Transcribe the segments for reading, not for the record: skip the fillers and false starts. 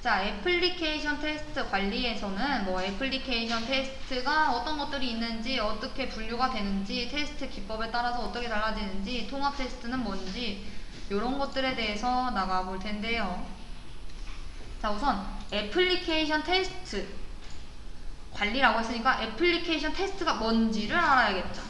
자, 애플리케이션 테스트 관리에서는 뭐 애플리케이션 테스트가 어떤 것들이 있는지, 어떻게 분류가 되는지, 테스트 기법에 따라서 어떻게 달라지는지, 통합 테스트는 뭔지 이런 것들에 대해서 나가볼 텐데요. 자, 우선 애플리케이션 테스트 관리라고 했으니까 애플리케이션 테스트가 뭔지를 알아야겠죠.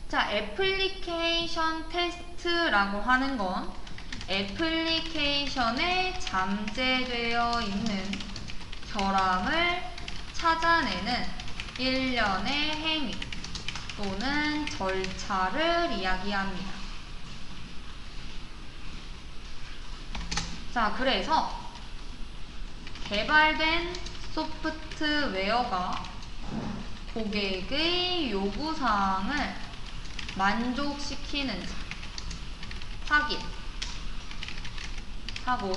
자, 애플리케이션 테스트라고 하는 건 애플리케이션에 잠재되어 있는 결함을 찾아내는 일련의 행위 또는 절차를 이야기합니다. 자, 그래서 개발된 소프트웨어가 고객의 요구사항을 만족시키는지 확인하고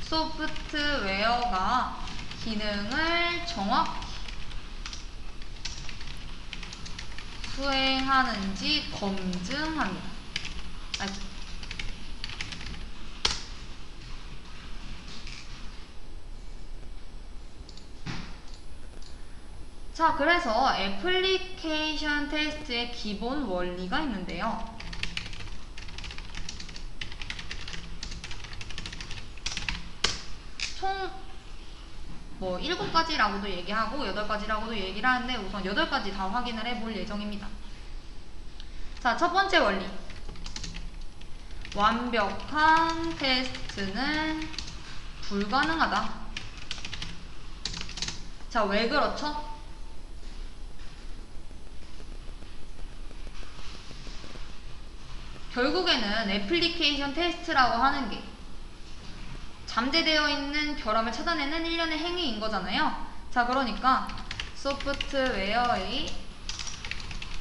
소프트웨어가 기능을 정확히 수행하는지 검증합니다. 자, 그래서 애플리케이션 테스트의 기본 원리가 있는데요. 총 뭐 7가지라고도 얘기하고 8가지라고도 얘기를 하는데 우선 8가지 다 확인을 해볼 예정입니다. 자, 첫 번째 원리. 완벽한 테스트는 불가능하다. 자, 왜 그렇죠? 결국에는 애플리케이션 테스트라고 하는 게 잠재되어 있는 결함을 찾아내는 일련의 행위인 거잖아요. 자, 그러니까 소프트웨어의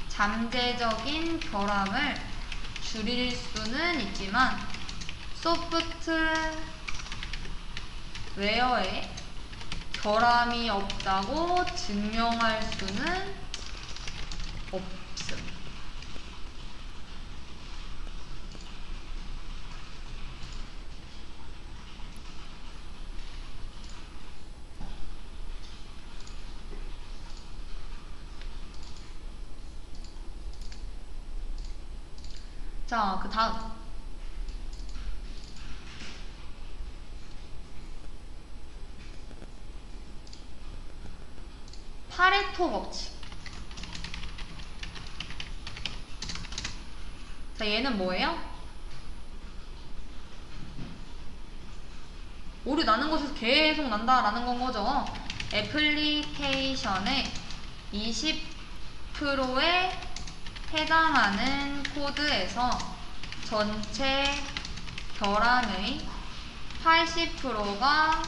잠재적인 결함을 줄일 수는 있지만 소프트웨어에 결함이 없다고 증명할 수는 없습니다. 자, 그 다음 파레토 법칙. 자, 얘는 뭐예요? 오류 나는 곳에서 계속 난다라는 건 거죠. 애플리케이션의 20%에 해당하는 코드에서 전체 결함의 80%가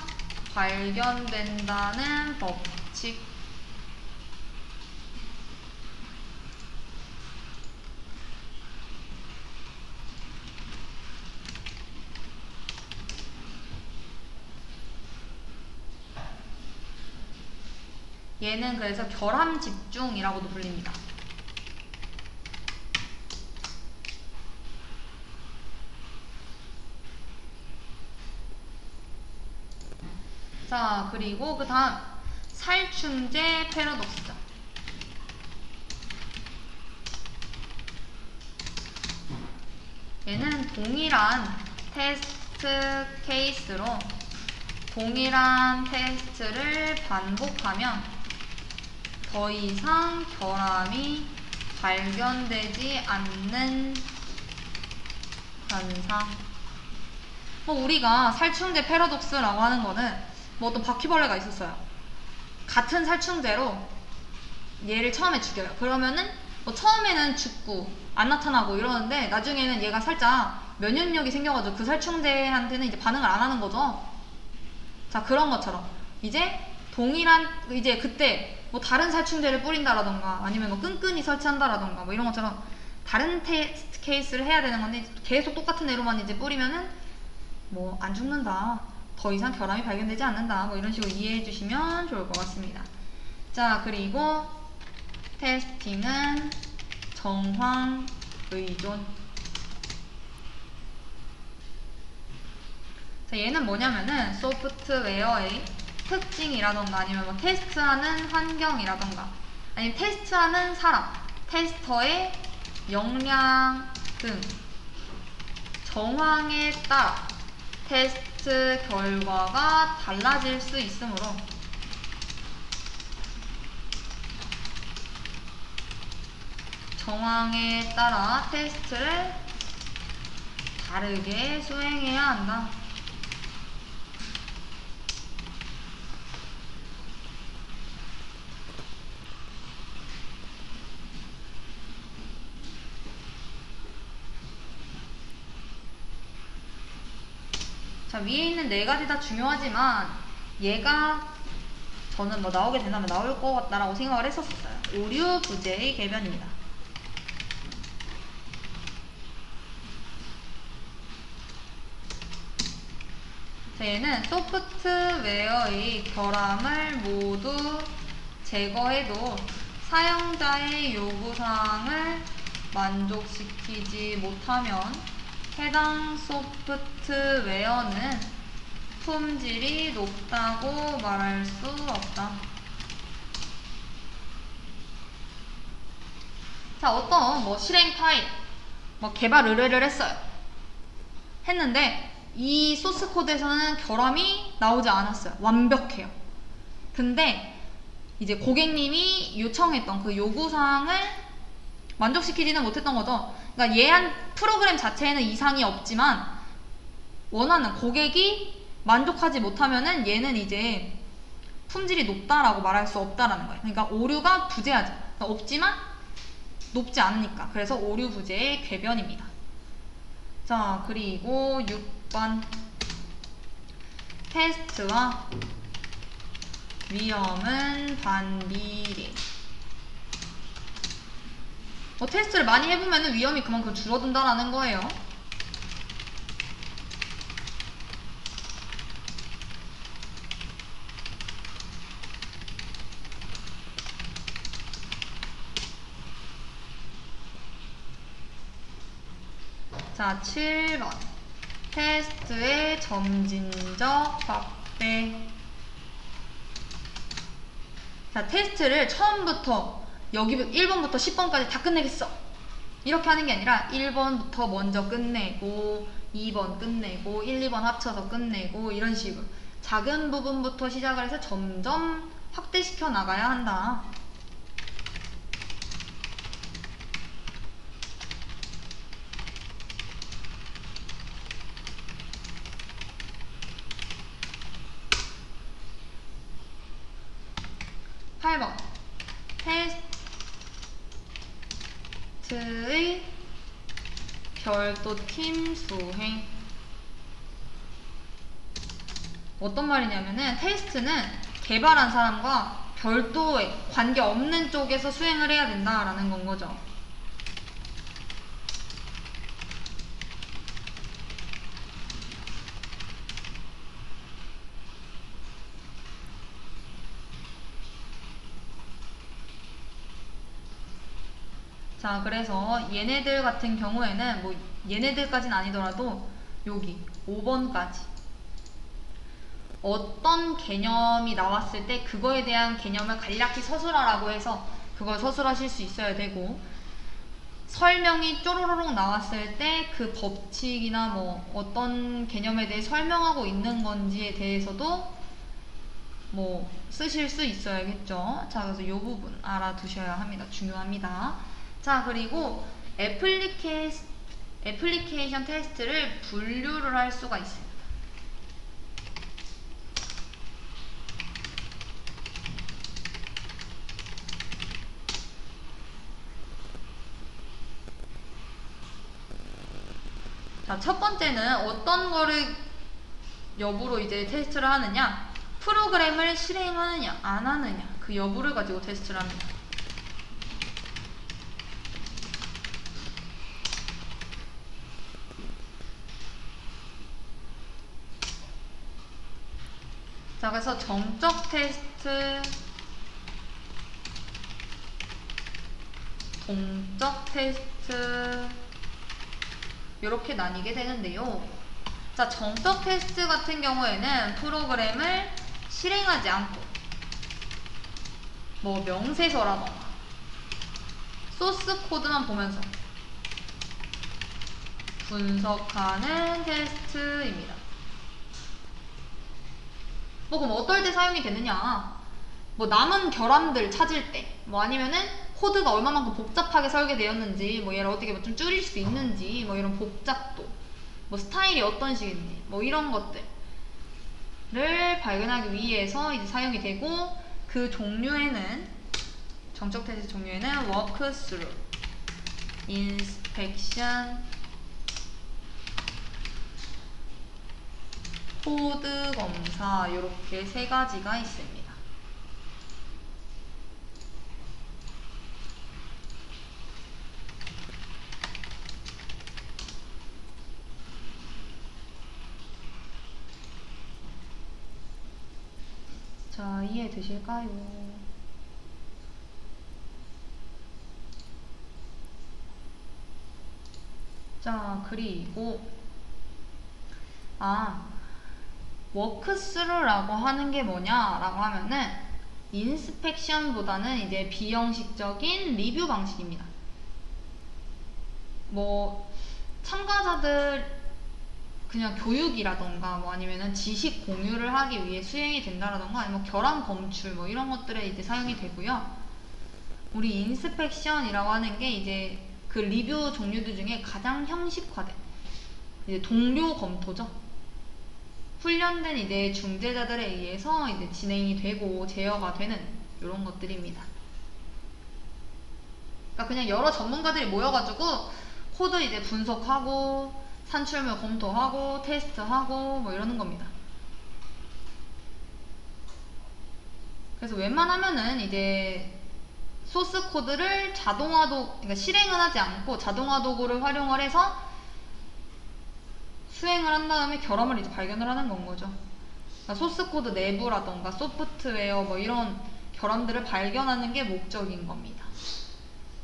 발견된다는 법칙. 얘는 그래서 결함 집중이라고도 불립니다. 자, 그리고 그 다음 살충제 패러독스죠. 얘는 동일한 테스트 케이스로 동일한 테스트를 반복하면 더 이상 결함이 발견되지 않는 현상. 우리가 살충제 패러독스라고 하는 거는 뭐 어떤 바퀴벌레가 있었어요. 같은 살충제로 얘를 처음에 죽여요. 그러면은 뭐 처음에는 죽고 안 나타나고 이러는데 나중에는 얘가 살짝 면역력이 생겨가지고 그 살충제한테는 이제 반응을 안 하는 거죠. 자, 그런 것처럼 이제 동일한 이제 그때 뭐 다른 살충제를 뿌린다라던가 아니면 뭐 끈끈이 설치한다라던가 뭐 이런 것처럼 다른 테스트 케이스를 해야 되는 건데 계속 똑같은 애로만 이제 뿌리면은 뭐 안 죽는다, 더 이상 결함이 발견되지 않는다, 뭐 이런 식으로 이해해 주시면 좋을 것 같습니다. 자, 그리고 테스팅은 정황 의존. 자, 얘는 뭐냐면은 소프트웨어의 특징이라던가 아니면 뭐 테스트하는 환경이라던가 아니면 테스트하는 사람, 테스터의 역량 등 정황에 따라 테스트 결과가 달라질 수 있으므로 정황에 따라 테스트를 다르게 수행해야 한다. 자, 위에 있는 네 가지 다 중요하지만 얘가 저는 뭐 나오게 된다면 나올 것 같다라고 생각을 했었어요. 오류 부재의 개변입니다. 자, 얘는 소프트웨어의 결함을 모두 제거해도 사용자의 요구사항을 만족시키지 못하면 해당 소프트웨어는 품질이 높다고 말할 수 없다. 자, 어떤 뭐 실행 파일, 뭐 개발 의뢰를 했어요. 했는데 이 소스 코드에서는 결함이 나오지 않았어요. 완벽해요. 근데 이제 고객님이 요청했던 그 요구사항을 만족시키지는 못했던 거죠. 그러니까 얘한 프로그램 자체에는 이상이 없지만 원하는 고객이 만족하지 못하면은 얘는 이제 품질이 높다라고 말할 수 없다라는 거예요. 그러니까 오류가 부재하죠. 그러니까 없지만 높지 않으니까. 그래서 오류 부재의 궤변입니다. 자, 그리고 6번 테스트와 위험은 반비례. 테스트를 많이 해보면 위험이 그만큼 줄어든다라는 거예요. 자, 7번 테스트의 점진적 확대. 자, 테스트를 처음부터 여기 1번부터 10번까지 다 끝내겠어 이렇게 하는 게 아니라 1번부터 먼저 끝내고 2번 끝내고 1, 2번 합쳐서 끝내고 이런 식으로 작은 부분부터 시작을 해서 점점 확대시켜 나가야 한다. 테스트의 별도 팀 수행. 어떤 말이냐면은 테스트는 개발한 사람과 별도의 관계없는 쪽에서 수행을 해야 된다라는 건 거죠. 자, 그래서 얘네들 같은 경우에는 뭐 얘네들까지는 아니더라도 여기 5번까지 어떤 개념이 나왔을 때 그거에 대한 개념을 간략히 서술하라고 해서 그걸 서술하실 수 있어야 되고, 설명이 쪼로로록 나왔을 때 그 법칙이나 뭐 어떤 개념에 대해 설명하고 있는 건지에 대해서도 뭐 쓰실 수 있어야겠죠. 자, 그래서 이 부분 알아두셔야 합니다. 중요합니다. 자, 그리고 애플리케이션 테스트를 분류를 할 수가 있습니다. 자, 첫 번째는 어떤 거를 여부로 이제 테스트를 하느냐, 프로그램을 실행하느냐 안 하느냐 그 여부를 가지고 테스트를 합니다. 자, 그래서 정적 테스트, 동적 테스트 이렇게 나뉘게 되는데요. 자, 정적 테스트 같은 경우에는 프로그램을 실행하지 않고 뭐 명세서라던가 소스 코드만 보면서 분석하는 테스트입니다. 뭐 그럼 어떨 때 사용이 되느냐, 뭐 남은 결함들 찾을 때, 뭐 아니면은 코드가 얼마만큼 복잡하게 설계되었는지, 뭐 얘를 어떻게 뭐 좀 줄일 수 있는지, 뭐 이런 복잡도, 뭐 스타일이 어떤 식인지, 뭐 이런 것들을 발견하기 위해서 이제 사용이 되고, 그 종류에는, 정적 테스트 종류에는 워크스루, 인스펙션, 코드 검사, 이렇게 세 가지가 있습니다. 자, 이해되실까요? 자, 그리고 워크스루라고 하는 게 뭐냐라고 하면은 인스펙션보다는 이제 비형식적인 리뷰 방식입니다. 뭐 참가자들 그냥 교육이라던가 뭐 아니면은 지식 공유를 하기 위해 수행이 된다라던가 아니면 뭐 결함 검출 뭐 이런 것들에 이제 사용이 되고요. 우리 인스펙션이라고 하는 게 이제 그 리뷰 종류들 중에 가장 형식화된 이제 동료 검토죠. 훈련된 이제 중재자들에 의해서 이제 진행이 되고 제어가 되는 이런 것들입니다. 그러니까 그냥 여러 전문가들이 모여가지고 코드 이제 분석하고 산출물 검토하고 테스트하고 뭐 이러는 겁니다. 그래서 웬만하면은 이제 소스 코드를 그러니까 실행은 하지 않고 자동화 도구를 활용을 해서 수행을 한 다음에 결함을 이제 발견을 하는 건 거죠. 그러니까 소스 코드 내부라던가 소프트웨어 뭐 이런 결함들을 발견하는 게 목적인 겁니다.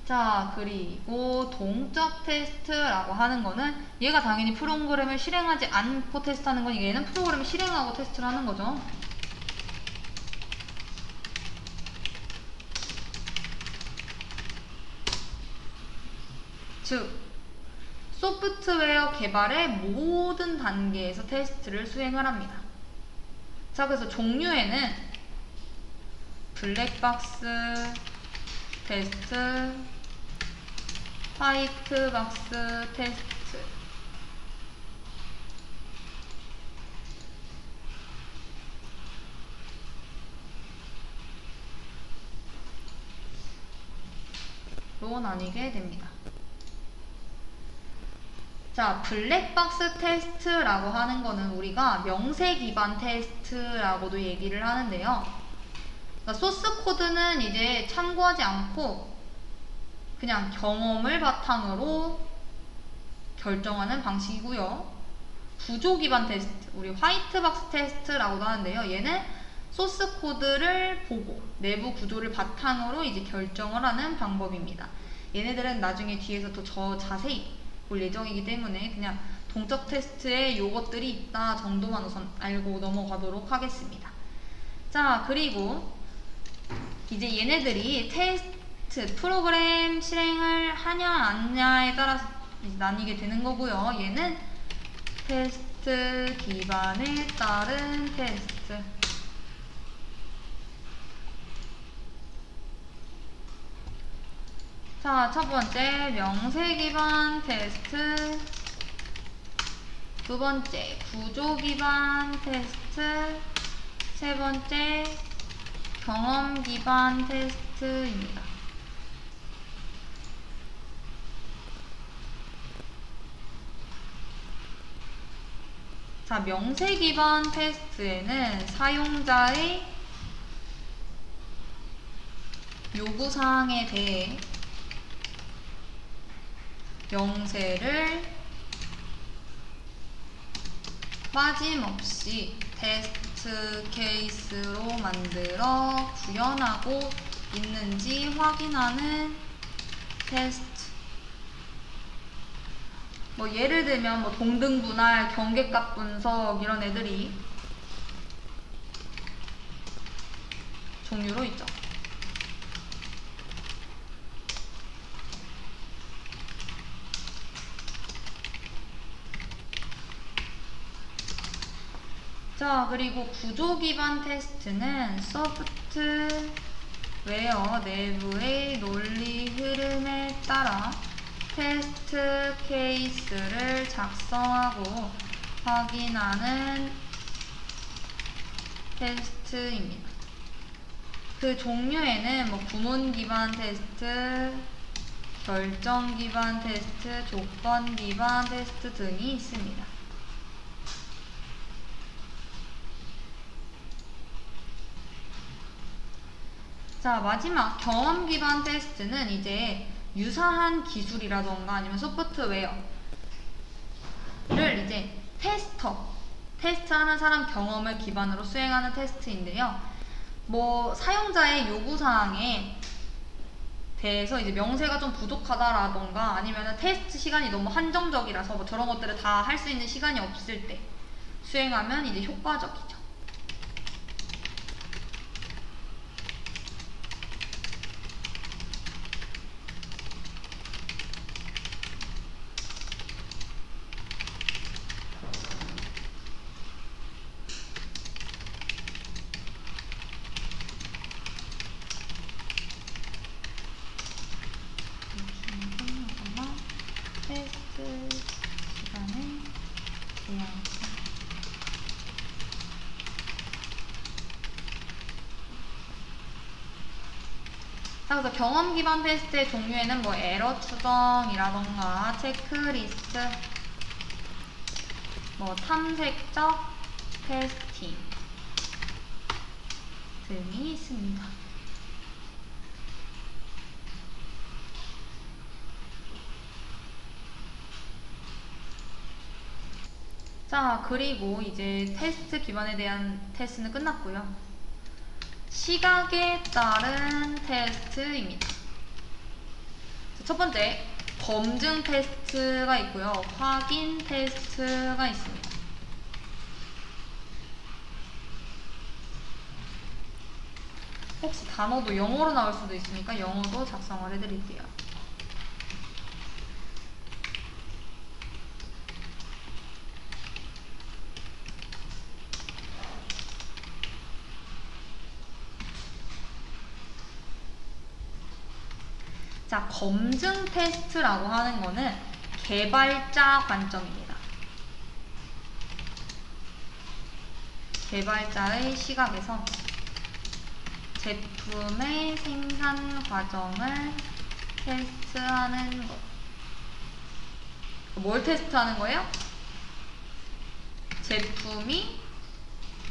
자, 그리고 동적 테스트라고 하는 거는 얘가 당연히 프로그램을 실행하지 않고 테스트하는 건 얘는 프로그램을 실행하고 테스트를 하는 거죠. 즉 소프트웨어 개발의 모든 단계에서 테스트를 수행을 합니다. 자, 그래서 종류에는 블랙박스 테스트, 화이트박스 테스트, 로 나뉘게 됩니다. 자, 블랙박스 테스트라고 하는 거는 우리가 명세 기반 테스트라고도 얘기를 하는데요. 그러니까 소스 코드는 이제 참고하지 않고 그냥 경험을 바탕으로 결정하는 방식이고요. 구조 기반 테스트, 우리 화이트박스 테스트라고도 하는데요. 얘는 소스 코드를 보고 내부 구조를 바탕으로 이제 결정을 하는 방법입니다. 얘네들은 나중에 뒤에서 더 자세히 볼 예정이기 때문에 그냥 동적 테스트에 요것들이 있다 정도만 우선 알고 넘어가도록 하겠습니다. 자, 그리고 이제 얘네들이 테스트 프로그램 실행을 하냐 안냐에 따라서 나뉘게 되는 거고요. 얘는 테스트 기반에 따른 테스트, 자, 첫 번째 명세 기반 테스트, 두 번째 구조 기반 테스트, 세 번째 경험 기반 테스트입니다. 자, 명세 기반 테스트에는 사용자의 요구사항에 대해 명세를 빠짐없이 테스트 케이스로 만들어 구현하고 있는지 확인하는 테스트, 뭐 예를 들면 뭐 동등 분할, 경계값 분석 이런 애들이 종류로 있죠. 자, 그리고 구조 기반 테스트는 소프트웨어 내부의 논리 흐름에 따라 테스트 케이스를 작성하고 확인하는 테스트입니다. 그 종류에는 뭐 구문 기반 테스트, 결정 기반 테스트, 조건 기반 테스트 등이 있습니다. 자, 마지막 경험 기반 테스트는 이제 유사한 기술이라던가 아니면 소프트웨어를 이제 테스트하는 사람 경험을 기반으로 수행하는 테스트인데요. 뭐 사용자의 요구사항에 대해서 이제 명세가 좀 부족하다라던가 아니면 테스트 시간이 너무 한정적이라서 뭐 저런 것들을 다 할 수 있는 시간이 없을 때 수행하면 이제 효과적이죠. 테스트 시간을 제한합니다. 그래서 경험 기반 테스트의 종류에는 뭐 에러 추정이라던가 체크리스트, 뭐 탐색적 테스팅 등이 있습니다. 자, 그리고 이제 테스트 기반에 대한 테스트는 끝났고요. 시각에 따른 테스트입니다. 첫 번째, 검증 테스트가 있고요. 확인 테스트가 있습니다. 혹시 단어도 영어로 나올 수도 있으니까 영어도 작성을 해드릴게요. 자, 검증 테스트라고 하는 거는 개발자 관점입니다. 개발자의 시각에서 제품의 생산 과정을 테스트하는 것. 뭘 테스트하는 거예요? 제품이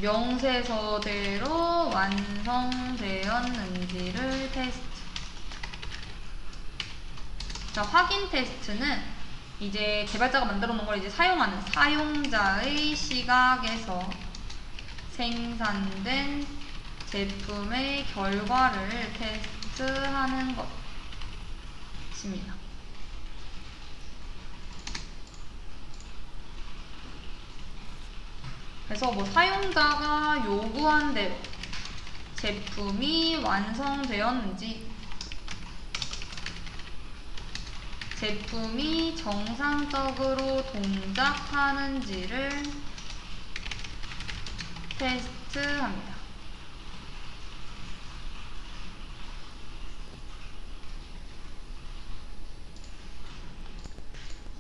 명세서대로 완성되었는지를 테스트. 자, 확인 테스트는 이제 개발자가 만들어 놓은 걸 이제 사용하는 사용자의 시각에서 생산된 제품의 결과를 테스트하는 것입니다. 그래서 뭐 사용자가 요구한 대로 제품이 완성되었는지, 제품이 정상적으로 동작하는지를 테스트합니다.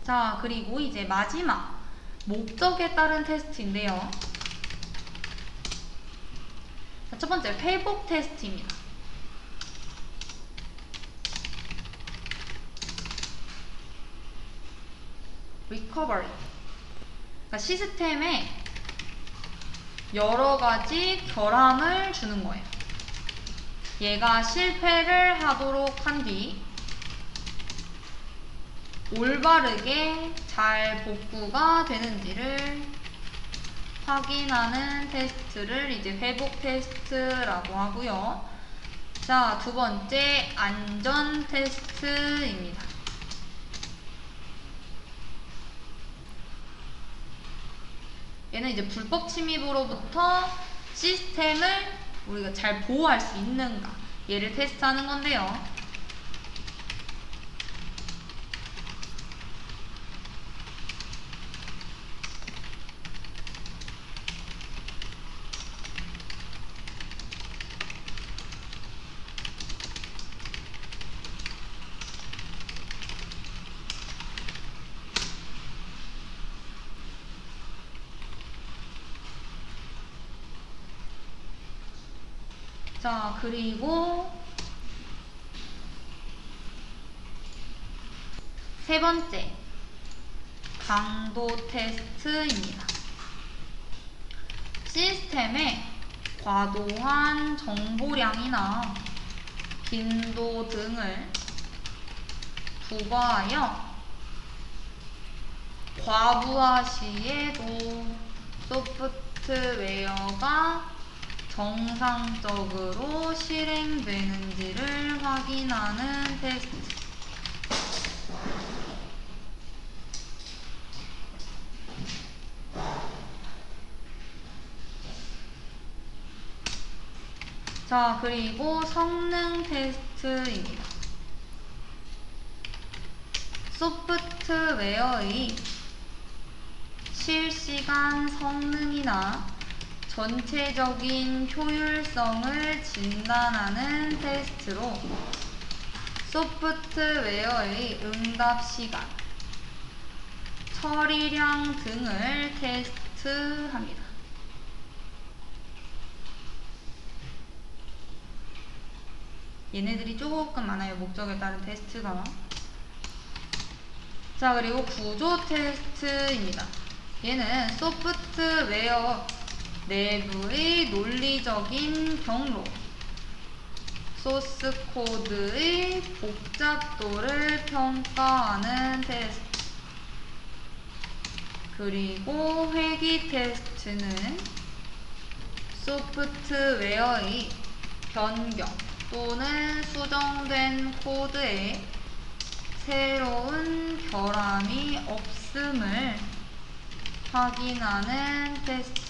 자, 그리고 이제 마지막 목적에 따른 테스트인데요. 자, 첫 번째 회복 테스트입니다. recovery. 그러니까 시스템에 여러 가지 결함을 주는 거예요. 얘가 실패를 하도록 한 뒤 올바르게 잘 복구가 되는지를 확인하는 테스트를 이제 회복 테스트라고 하고요. 자, 두 번째 안전 테스트입니다. 얘는 이제 불법 침입으로부터 시스템을 우리가 잘 보호할 수 있는가, 얘를 테스트하는 건데요. 자, 그리고 세 번째, 강도 테스트입니다. 시스템에 과도한 정보량이나 빈도 등을 부과하여 과부하 시에도 소프트웨어가 정상적으로 실행되는지를 확인하는 테스트. 자, 그리고 성능 테스트입니다. 소프트웨어의 실시간 성능이나 전체적인 효율성을 진단하는 테스트로 소프트웨어의 응답 시간, 처리량 등을 테스트합니다. 얘네들이 조금 많아요, 목적에 따른 테스트가. 자, 그리고 구조 테스트입니다. 얘는 소프트웨어 내부의 논리적인 경로, 소스 코드의 복잡도를 평가하는 테스트. 그리고 회귀 테스트는 소프트웨어의 변경 또는 수정된 코드에 새로운 결함이 없음을 확인하는 테스트.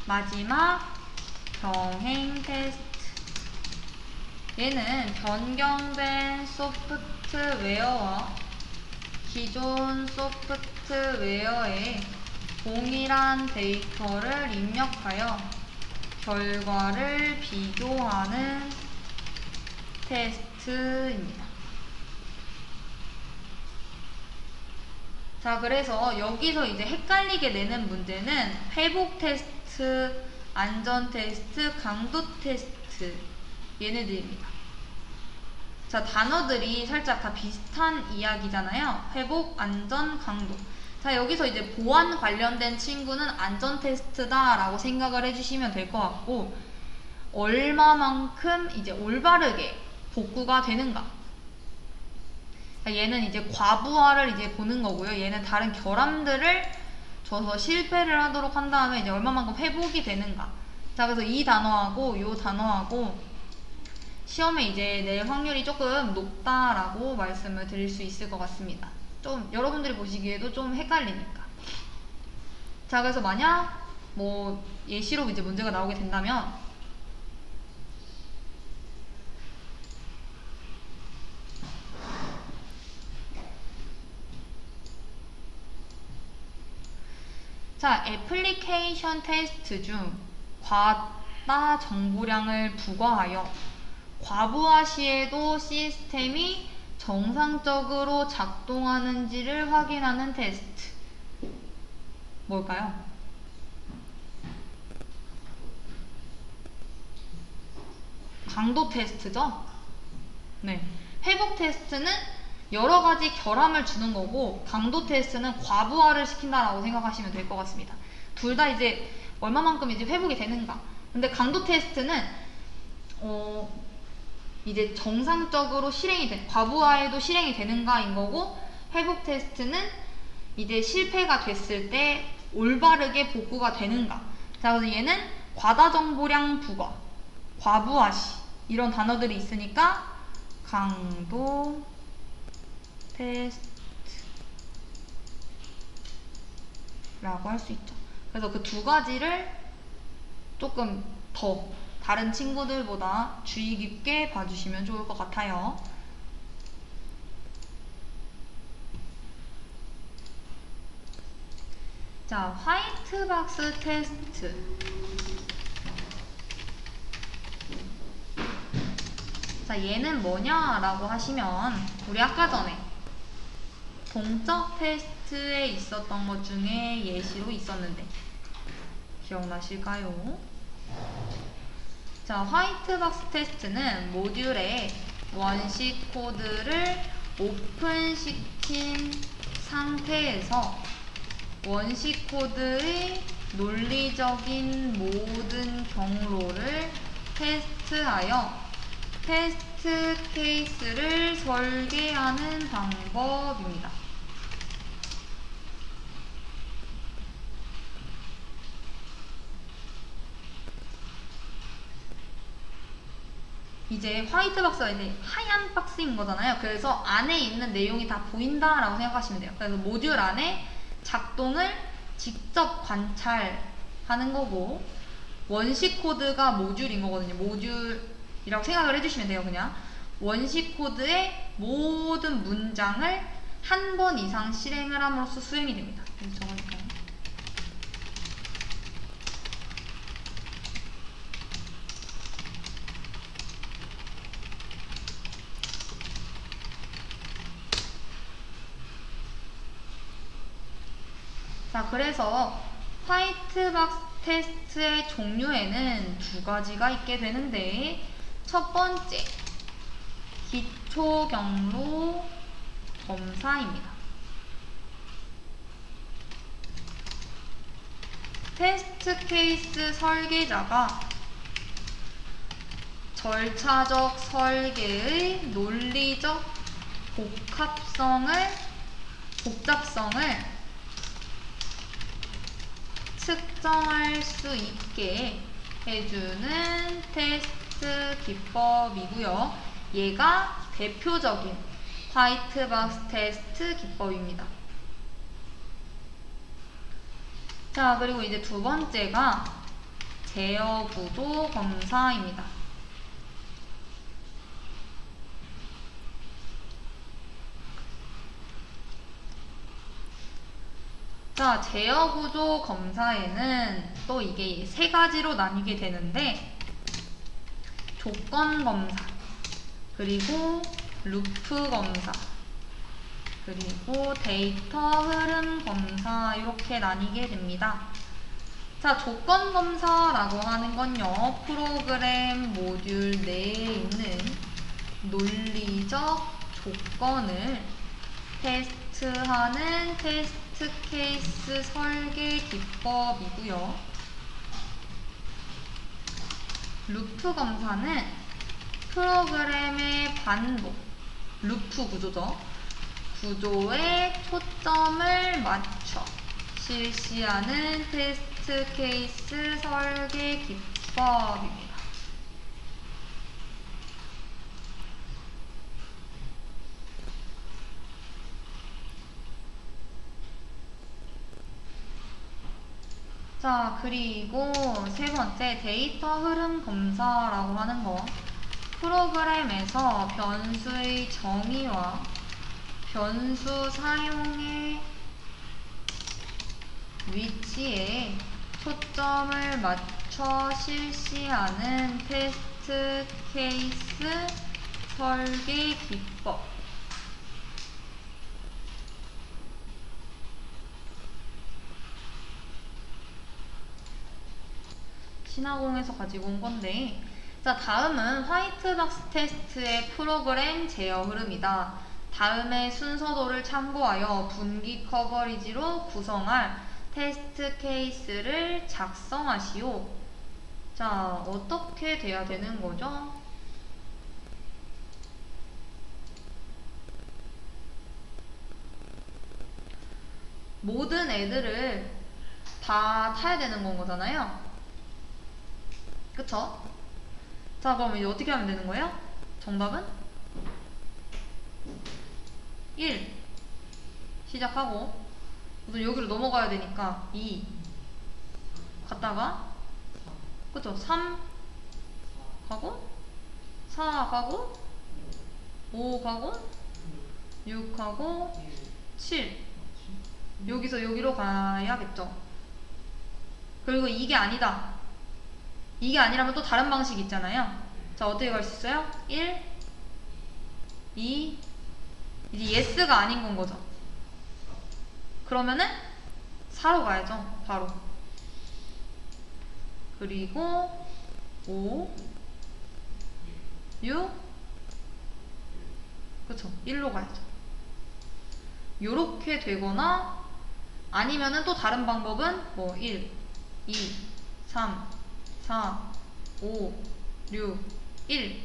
마지막, 병행 테스트. 얘는 변경된 소프트웨어와 기존 소프트웨어에 동일한 데이터를 입력하여 결과를 비교하는 테스트입니다. 자, 그래서 여기서 이제 헷갈리게 되는 문제는 회복 테스트, 안전 테스트, 강도 테스트, 얘네들입니다. 자, 단어들이 살짝 다 비슷한 이야기잖아요. 회복, 안전, 강도. 자, 여기서 이제 보안 관련된 친구는 안전 테스트다 라고 생각을 해주시면 될 것 같고, 얼마만큼 이제 올바르게 복구가 되는가, 얘는 이제 과부하를 이제 보는 거고요. 얘는 다른 결함들을 줘서 실패를 하도록 한 다음에 이제 얼마만큼 회복이 되는가. 자, 그래서 이 단어하고 요 단어하고 시험에 이제 낼 확률이 조금 높다라고 말씀을 드릴 수 있을 것 같습니다. 좀 여러분들이 보시기에도 좀 헷갈리니까. 자, 그래서 만약 뭐 예시로 이제 문제가 나오게 된다면, 자, 애플리케이션 테스트 중 과다 정보량을 부과하여 과부하 시에도 시스템이 정상적으로 작동하는지를 확인하는 테스트. 뭘까요? 강도 테스트죠? 네. 회복 테스트는 여러 가지 결함을 주는 거고, 강도 테스트는 과부하를 시킨다라고 생각하시면 될 것 같습니다. 둘 다 이제 얼마만큼 이제 회복이 되는가. 근데 강도 테스트는 이제 정상적으로 실행이 된, 과부하에도 실행이 되는가인 거고, 회복 테스트는 이제 실패가 됐을 때 올바르게 복구가 되는가. 자, 그래서 얘는 과다 정보량 부과, 과부하 시, 이런 단어들이 있으니까 강도 테스트라고 할 수 있죠. 그래서 그 두 가지를 조금 더 다른 친구들보다 주의 깊게 봐주시면 좋을 것 같아요. 자, 화이트박스 테스트. 자, 얘는 뭐냐라고 하시면 우리 아까 전에 동적 테스트에 있었던 것 중에 예시로 있었는데 기억나실까요? 자, 화이트박스 테스트는 모듈의 원시 코드를 오픈시킨 상태에서 원시 코드의 논리적인 모든 경로를 테스트하여 테스트 케이스를 설계하는 방법입니다. 이제 화이트 박스가 이제 하얀 박스인 거잖아요. 그래서 안에 있는 내용이 다 보인다라고 생각하시면 돼요. 그래서 모듈 안에 작동을 직접 관찰하는 거고, 원시 코드가 모듈인 거거든요. 모듈이라고 생각을 해주시면 돼요. 그냥 원시 코드의 모든 문장을 한 번 이상 실행을 함으로써 수행이 됩니다. 그래서 적어볼까요? 자, 그래서 화이트박스 테스트의 종류에는 두 가지가 있게 되는데, 첫 번째, 기초 경로 검사입니다. 테스트 케이스 설계자가 절차적 설계의 논리적 복잡성을 측정할 수 있게 해주는 테스트 기법이고요. 얘가 대표적인 화이트박스 테스트 기법입니다. 자, 그리고 이제 두 번째가 제어 구조 검사입니다. 자, 제어 구조 검사에는 또 이게 세 가지로 나뉘게 되는데, 조건 검사, 그리고 루프 검사, 그리고 데이터 흐름 검사, 이렇게 나뉘게 됩니다. 자, 조건 검사라고 하는 건요, 프로그램 모듈 내에 있는 논리적 조건을 테스트하는 테스트 케이스 설계 기법이고요. 루프 검사는 프로그램의 반복, 루프 구조죠. 구조에 초점을 맞춰 실시하는 테스트 케이스 설계 기법입니다. 자, 그리고 세 번째, 데이터 흐름 검사라고 하는 거. 프로그램에서 변수의 정의와 변수 사용의 위치에 초점을 맞춰 실시하는 테스트 케이스 설계 기법. 신화공에서 가지고 온 건데, 자, 다음은 화이트박스 테스트의 프로그램 제어 흐름이다. 다음의 순서도를 참고하여 분기 커버리지로 구성할 테스트 케이스를 작성하시오. 자, 어떻게 돼야 되는 거죠? 모든 애들을 다 타야 되는 건 거잖아요. 그쵸? 자, 그럼 이제 어떻게 하면 되는 거예요? 정답은? 1 시작하고 우선 여기로 넘어가야 되니까 2 갔다가 그쵸 3 가고 4 가고 5 가고 6 가고 7 여기서 여기로 가야겠죠. 그리고 이게 아니다. 이게 아니라면 또 다른 방식이 있잖아요. 자, 어떻게 갈 수 있어요? 1 2 이제 yes가 아닌 건 거죠. 그러면은 4로 가야죠. 바로. 그리고 5 6 그쵸 1로 가야죠. 요렇게 되거나 아니면은 또 다른 방법은 뭐 1 2 3 4 5 6 1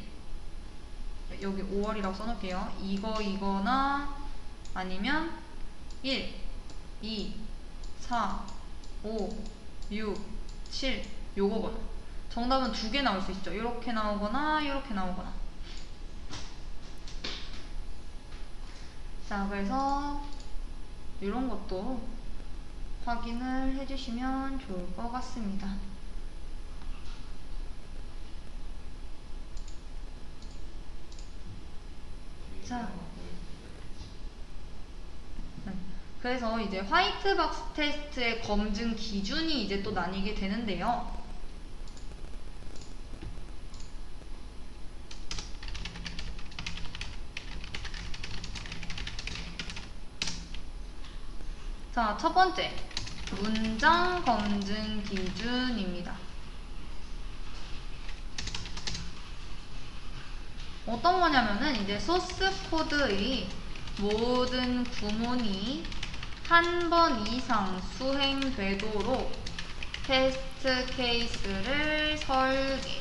여기 5월이라고 써놓을게요. 이거나 아니면 1 2 4 5 6 7 요거거나. 정답은 두 개 나올 수 있죠. 이렇게 나오거나 이렇게 나오거나. 자, 그래서 이런 것도 확인을 해주시면 좋을 것 같습니다. 자, 그래서 이제 화이트박스 테스트의 검증 기준이 이제 또 나뉘게 되는데요. 자, 첫 번째 문장 검증 기준입니다. 어떤 거냐면은 이제 소스 코드의 모든 구문이 한 번 이상 수행되도록 테스트 케이스를 설계.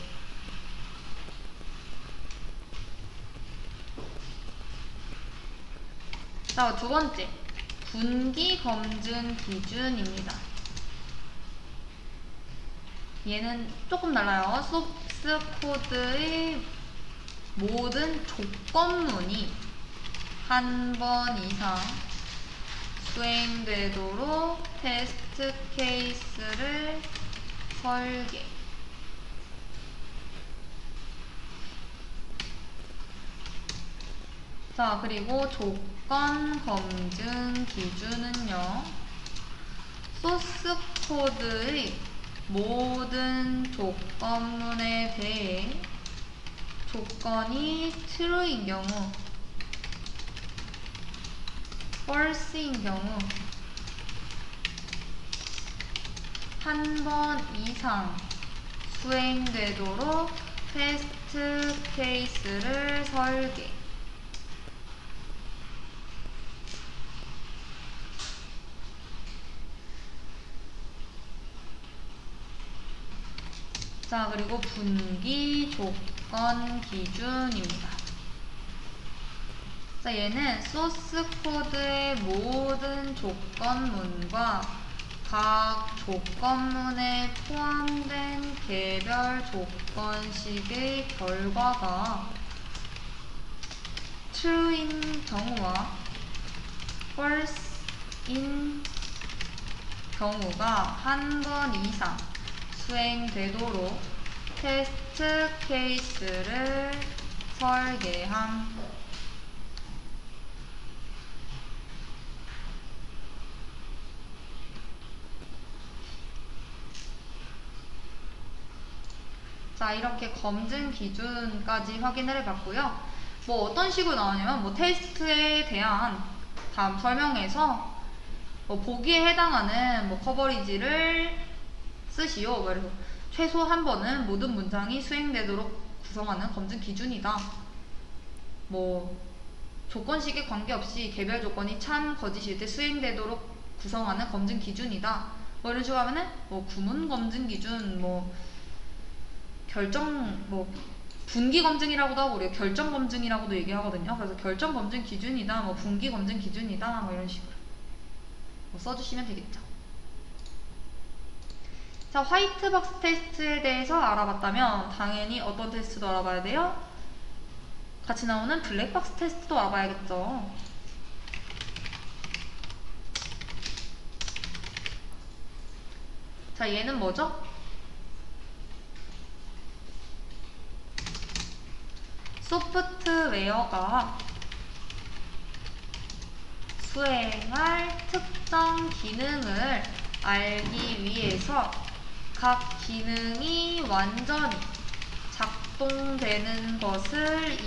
자, 두 번째 분기 검증 기준입니다. 얘는 조금 달라요. 소스 코드의 모든 조건문이 한 번 이상 수행되도록 테스트 케이스를 설계. 자, 그리고 조건 검증 기준은요. 소스 코드의 모든 조건문에 대해 조건이 true인 경우, false인 경우 한 번 이상 수행되도록 테스트 케이스를 설계. 자, 그리고 분기 조건 기준입니다. 자, 얘는 소스 코드의 모든 조건문과 각 조건문에 포함된 개별 조건식의 결과가 true인 경우와 false인 경우가 한 번 이상 수행되도록 테스트 케이스를 설계함. 자, 이렇게 검증 기준까지 확인을 해봤고요. 뭐 어떤 식으로 나오냐면 뭐 테스트에 대한 다음 설명에서 뭐 보기에 해당하는 뭐 커버리지를 쓰시오. 그래서 최소 한 번은 모든 문장이 수행되도록 구성하는 검증 기준이다. 뭐 조건식에 관계없이 개별 조건이 참 거짓일 때 수행되도록 구성하는 검증 기준이다. 뭐 이런 식으로 하면은 뭐 구문 검증 기준, 뭐 결정, 뭐 분기 검증이라고도 하고 우리가 결정 검증이라고도 얘기하거든요. 그래서 결정 검증 기준이다, 뭐 분기 검증 기준이다, 뭐 이런 식으로 뭐 써주시면 되겠죠. 자, 화이트박스 테스트에 대해서 알아봤다면 당연히 어떤 테스트도 알아봐야 돼요? 같이 나오는 블랙박스 테스트도 알아봐야겠죠. 자, 얘는 뭐죠? 소프트웨어가 수행할 특정 기능을 알기 위해서 각 기능이 완전히 작동되는 것을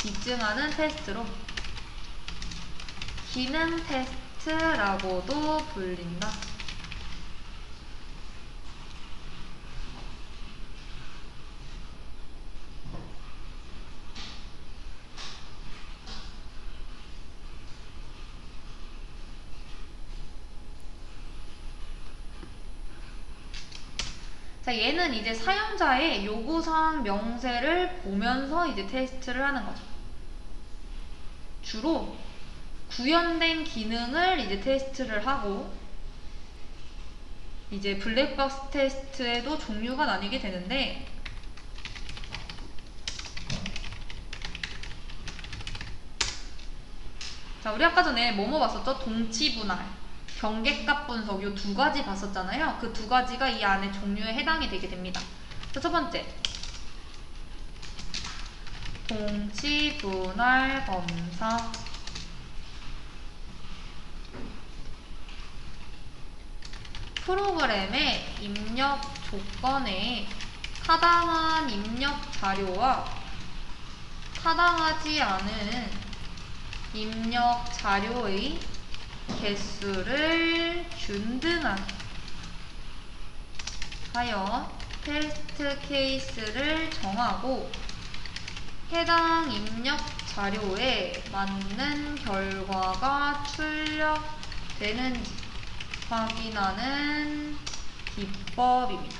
입증하는 테스트로 기능 테스트라고도 불린다. 자, 얘는 이제 사용자의 요구사항 명세를 보면서 이제 테스트를 하는 거죠. 주로 구현된 기능을 이제 테스트를 하고, 이제 블랙박스 테스트에도 종류가 나뉘게 되는데, 자, 우리 아까 전에 뭐뭐 봤었죠? 동치 분할, 경계값 분석, 요 두 가지 봤었잖아요. 그 두 가지가 이 안에 종류에 해당이 되게 됩니다. 자, 첫 번째, 동치 분할 검사. 프로그램의 입력 조건에 타당한 입력 자료와 타당하지 않은 입력 자료의 개수를 균등하게 하여 테스트 케이스를 정하고 해당 입력 자료에 맞는 결과가 출력되는지 확인하는 기법입니다.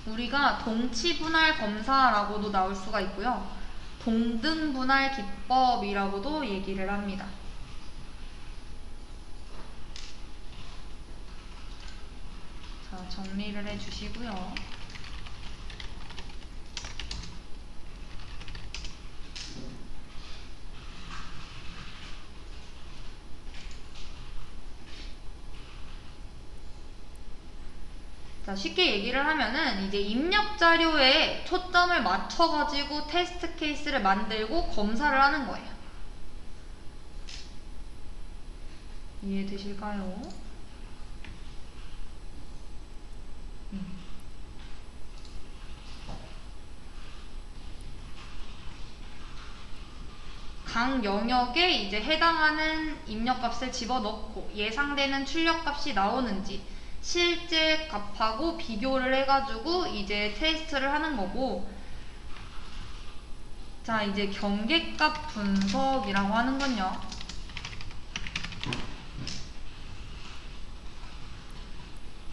우리가 동치 분할 검사라고도 나올 수가 있고요. 동등 분할 기법이라고도 얘기를 합니다. 자, 정리를 해주시고요. 자, 쉽게 얘기를 하면은 이제 입력 자료에 초점을 맞춰가지고 테스트 케이스를 만들고 검사를 하는 거예요. 이해되실까요? 각 영역에 이제 해당하는 입력값을 집어넣고 예상되는 출력값이 나오는지 실제 값하고 비교를 해가지고 이제 테스트를 하는 거고, 자, 이제 경계값 분석이라고 하는 건요,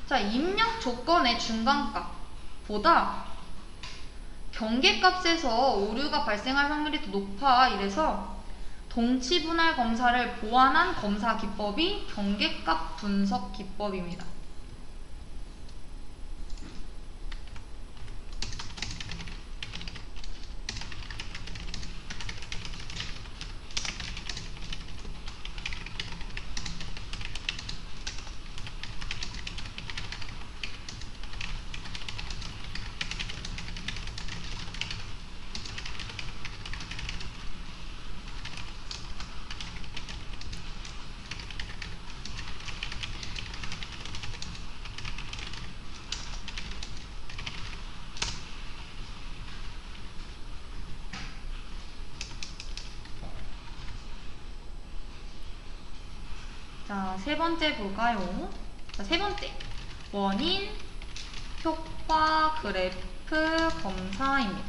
자, 입력 조건의 중간값보다 경계값에서 오류가 발생할 확률이 더 높아. 이래서 동치 분할 검사를 보완한 검사 기법이 경계값 분석 기법입니다. 자, 세 번째 볼까요? 자, 세 번째, 원인 효과 그래프 검사입니다.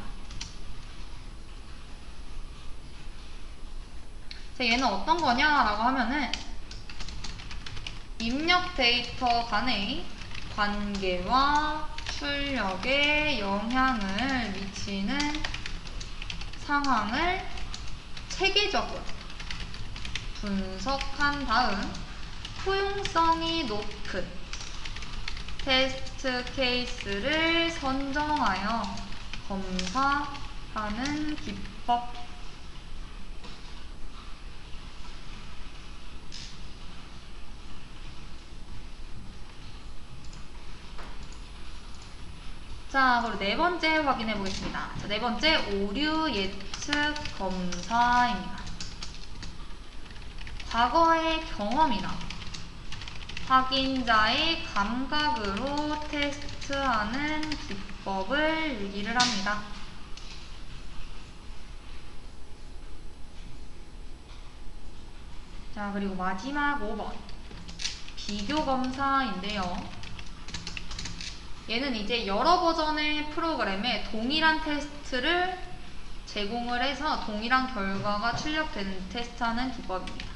자, 얘는 어떤 거냐라고 하면은 입력 데이터 간의 관계와 출력에 영향을 미치는 상황을 체계적으로 분석한 다음 포용성이 높은 테스트 케이스를 선정하여 검사 하는 기법. 자, 그리고 네 번째 확인해 보겠습니다. 자, 네 번째 오류 예측 검사입니다. 과거의 경험이나 확인자의 감각으로 테스트하는 기법을 얘기를 합니다. 자, 그리고 마지막 5번 비교 검사인데요. 얘는 이제 여러 버전의 프로그램에 동일한 테스트를 제공을 해서 동일한 결과가 출력되는 테스트하는 기법입니다.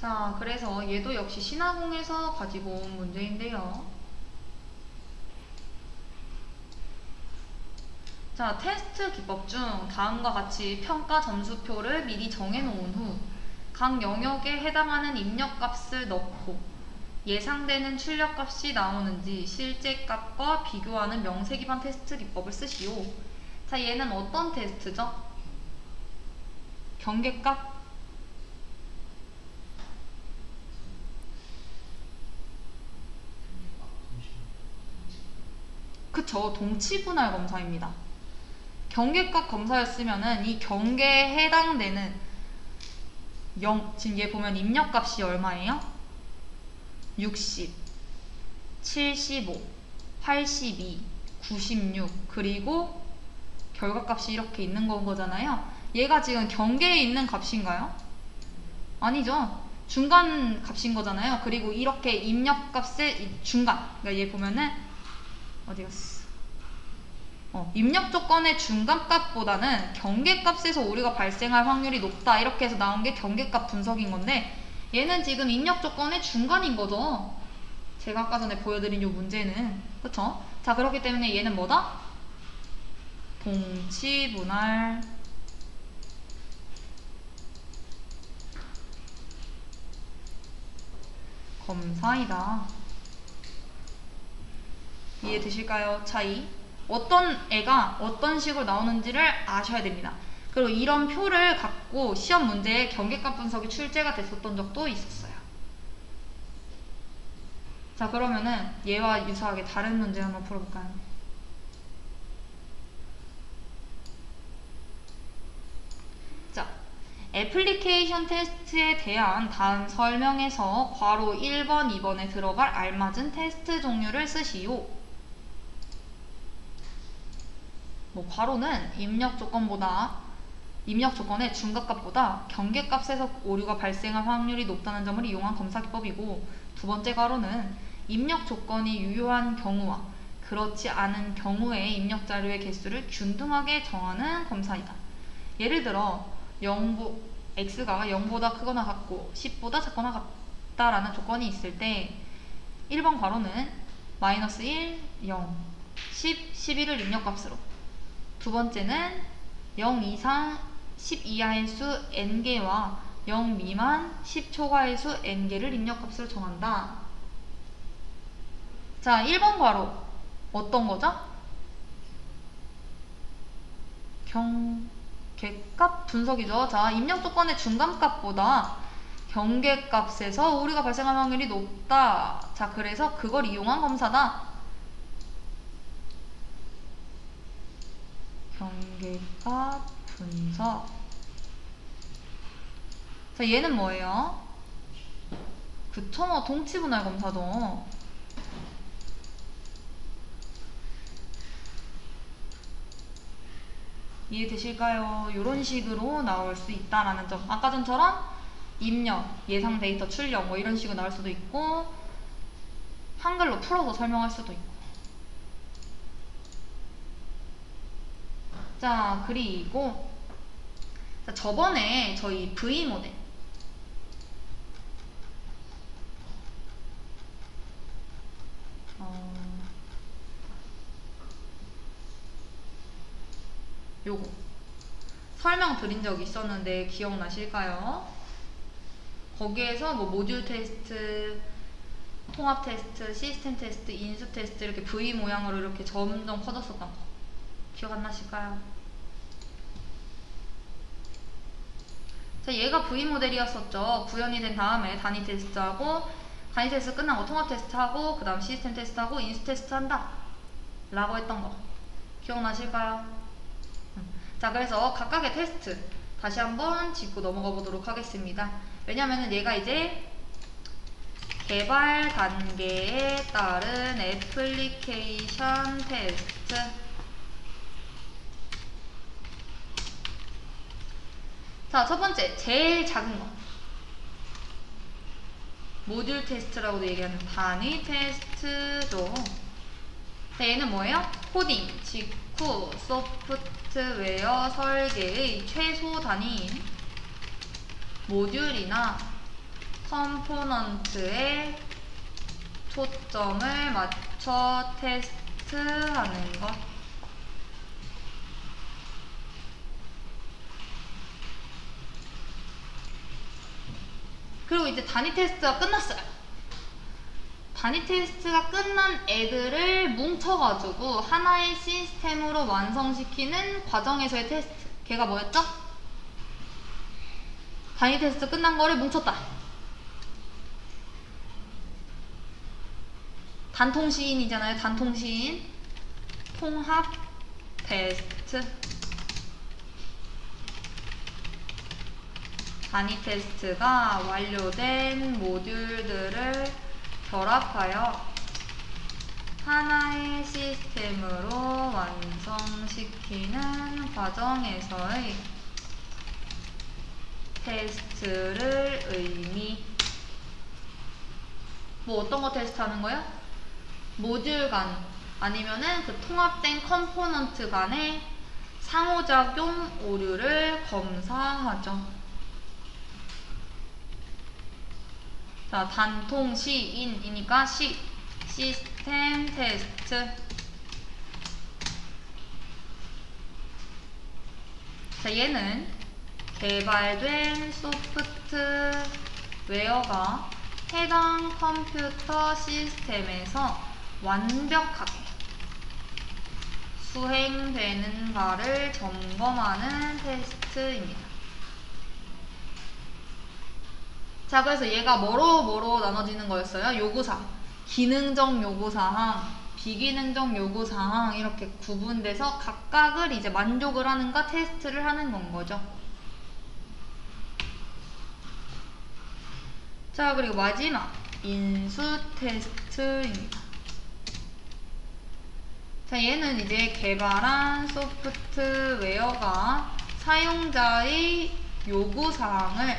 자, 그래서 얘도 역시 신화공에서 가지고 온 문제인데요. 자, 테스트 기법 중 다음과 같이 평가 점수표를 미리 정해놓은 후 각 영역에 해당하는 입력값을 넣고 예상되는 출력값이 나오는지 실제 값과 비교하는 명세 기반 테스트 기법을 쓰시오. 자, 얘는 어떤 테스트죠? 경계값? 그쵸, 동치분할 검사입니다. 경계값 검사였으면은 이 경계에 해당되는 지금 얘 보면 입력값이 얼마예요? 60, 75, 82, 96 그리고 결과값이 이렇게 있는 거잖아요. 얘가 지금 경계에 있는 값인가요? 아니죠. 중간 값인 거잖아요. 그리고 이렇게 입력값의 중간, 그러니까 얘 보면은 어디 갔어? 입력 조건의 중간값보다는 경계값에서 오류가 발생할 확률이 높다 이렇게 해서 나온 게 경계값 분석인 건데 얘는 지금 입력 조건의 중간인 거죠. 제가 아까 전에 보여드린 이 문제는. 그쵸? 자, 그렇기 때문에 얘는 뭐다? 동치분할 검사이다. 이해되실까요? 차이? 어떤 애가 어떤 식으로 나오는지를 아셔야 됩니다. 그리고 이런 표를 갖고 시험 문제에 경계값 분석이 출제가 됐었던 적도 있었어요. 자, 그러면은 얘와 유사하게 다른 문제 한번 풀어볼까요? 자, 애플리케이션 테스트에 대한 다음 설명에서 괄호 1번, 2번에 들어갈 알맞은 테스트 종류를 쓰시오. 괄호는 입력 조건의 중간값보다 경계값에서 오류가 발생할 확률이 높다는 점을 이용한 검사 기법이고, 두 번째 괄호는 입력 조건이 유효한 경우와 그렇지 않은 경우의 입력 자료의 개수를 균등하게 정하는 검사이다. 예를 들어 x가 0보다 크거나 같고 10보다 작거나 같다라는 조건이 있을 때 1번 괄호는 -1, 0, 10, 11을 입력값으로, 두 번째는 0 이상 10 이하의 수 n개와 0 미만 10 초과의 수 n개를 입력값으로 정한다. 자, 1번 괄호 어떤 거죠? 경계값 분석이죠. 자, 입력 조건의 중간값보다 경계값에서 오류가 발생할 확률이 높다. 자, 그래서 그걸 이용한 검사다. 경계값 분석. 자, 얘는 뭐예요? 그쵸, 동치분할 검사죠. 이해되실까요? 이런 식으로 나올 수 있다라는 점. 아까 전처럼 입력, 예상 데이터 출력 뭐 이런 식으로 나올 수도 있고, 한글로 풀어서 설명할 수도 있고. 자, 그리고 자, 저번에 저희 V 모델 요거 설명드린 적이 있었는데 기억나실까요? 거기에서 뭐 모듈 테스트, 통합 테스트, 시스템 테스트, 인수 테스트 이렇게 V 모양으로 이렇게 점점 커졌었던 거 기억 안 나실까요? 자, 얘가 V 모델이었었죠. 구현이 된 다음에 단위 테스트하고, 단위 테스트 끝나고 통합 테스트하고, 그 다음 시스템 테스트하고 인수 테스트 한다 라고 했던 거 기억나실까요? 자, 그래서 각각의 테스트 다시 한번 짚고 넘어가 보도록 하겠습니다. 왜냐면은 얘가 이제 개발 단계에 따른 애플리케이션 테스트. 자, 첫 번째, 제일 작은 거. 모듈 테스트라고도 얘기하는 단위 테스트죠. 자, 얘는 뭐예요? 코딩, 직후, 소프트웨어 설계의 최소 단위인 모듈이나 컴포넌트에 초점을 맞춰 테스트하는 것. 그리고 이제 단위 테스트가 끝났어요. 단위 테스트가 끝난 애들을 뭉쳐가지고 하나의 시스템으로 완성시키는 과정에서의 테스트. 걔가 뭐였죠? 단위 테스트 끝난 거를 뭉쳤다. 단통시인이잖아요. 단통시인. 통합 테스트. 단위 테스트가 완료된 모듈들을 결합하여 하나의 시스템으로 완성시키는 과정에서의 테스트를 의미. 뭐 어떤 거 테스트하는 거예요? 모듈 간 아니면은 그 통합된 컴포넌트 간의 상호작용 오류를 검사하죠. 자, 단통시인이니까 시스템 테스트. 자, 얘는 개발된 소프트웨어가 해당 컴퓨터 시스템에서 완벽하게 수행되는가를 점검하는 테스트입니다. 자, 그래서 얘가 뭐로 나눠지는 거였어요? 요구사항. 기능적 요구사항, 비기능적 요구사항 이렇게 구분돼서 각각을 이제 만족을 하는가 테스트를 하는 건 거죠. 자, 그리고 마지막 인수 테스트입니다. 자, 얘는 이제 개발한 소프트웨어가 사용자의 요구사항을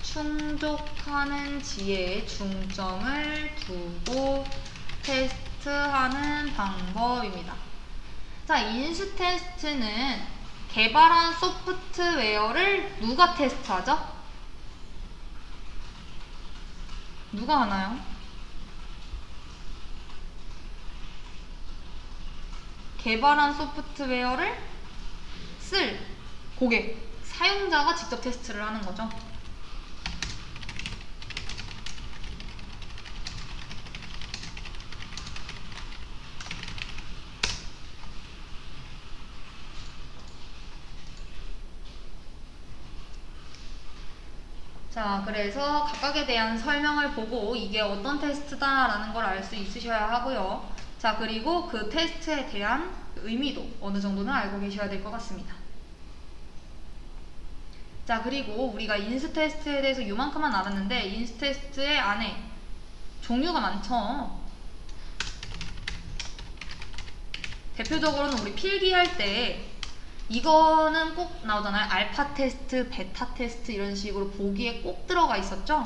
충족하는 지에 중점을 두고 테스트하는 방법입니다. 자, 인수 테스트는 개발한 소프트웨어를 누가 테스트하죠? 누가 하나요? 개발한 소프트웨어를 쓸 고객, 사용자가 직접 테스트를 하는 거죠. 자, 그래서 각각에 대한 설명을 보고 이게 어떤 테스트다 라는 걸 알 수 있으셔야 하고요. 자, 그리고 그 테스트에 대한 의미도 어느 정도는 알고 계셔야 될 것 같습니다. 자, 그리고 우리가 인수 테스트에 대해서 요만큼만 알았는데 인수 테스트의 안에 종류가 많죠. 대표적으로는 우리 필기할 때 이거는 꼭 나오잖아요. 알파 테스트, 베타 테스트 이런 식으로 보기에 꼭 들어가 있었죠.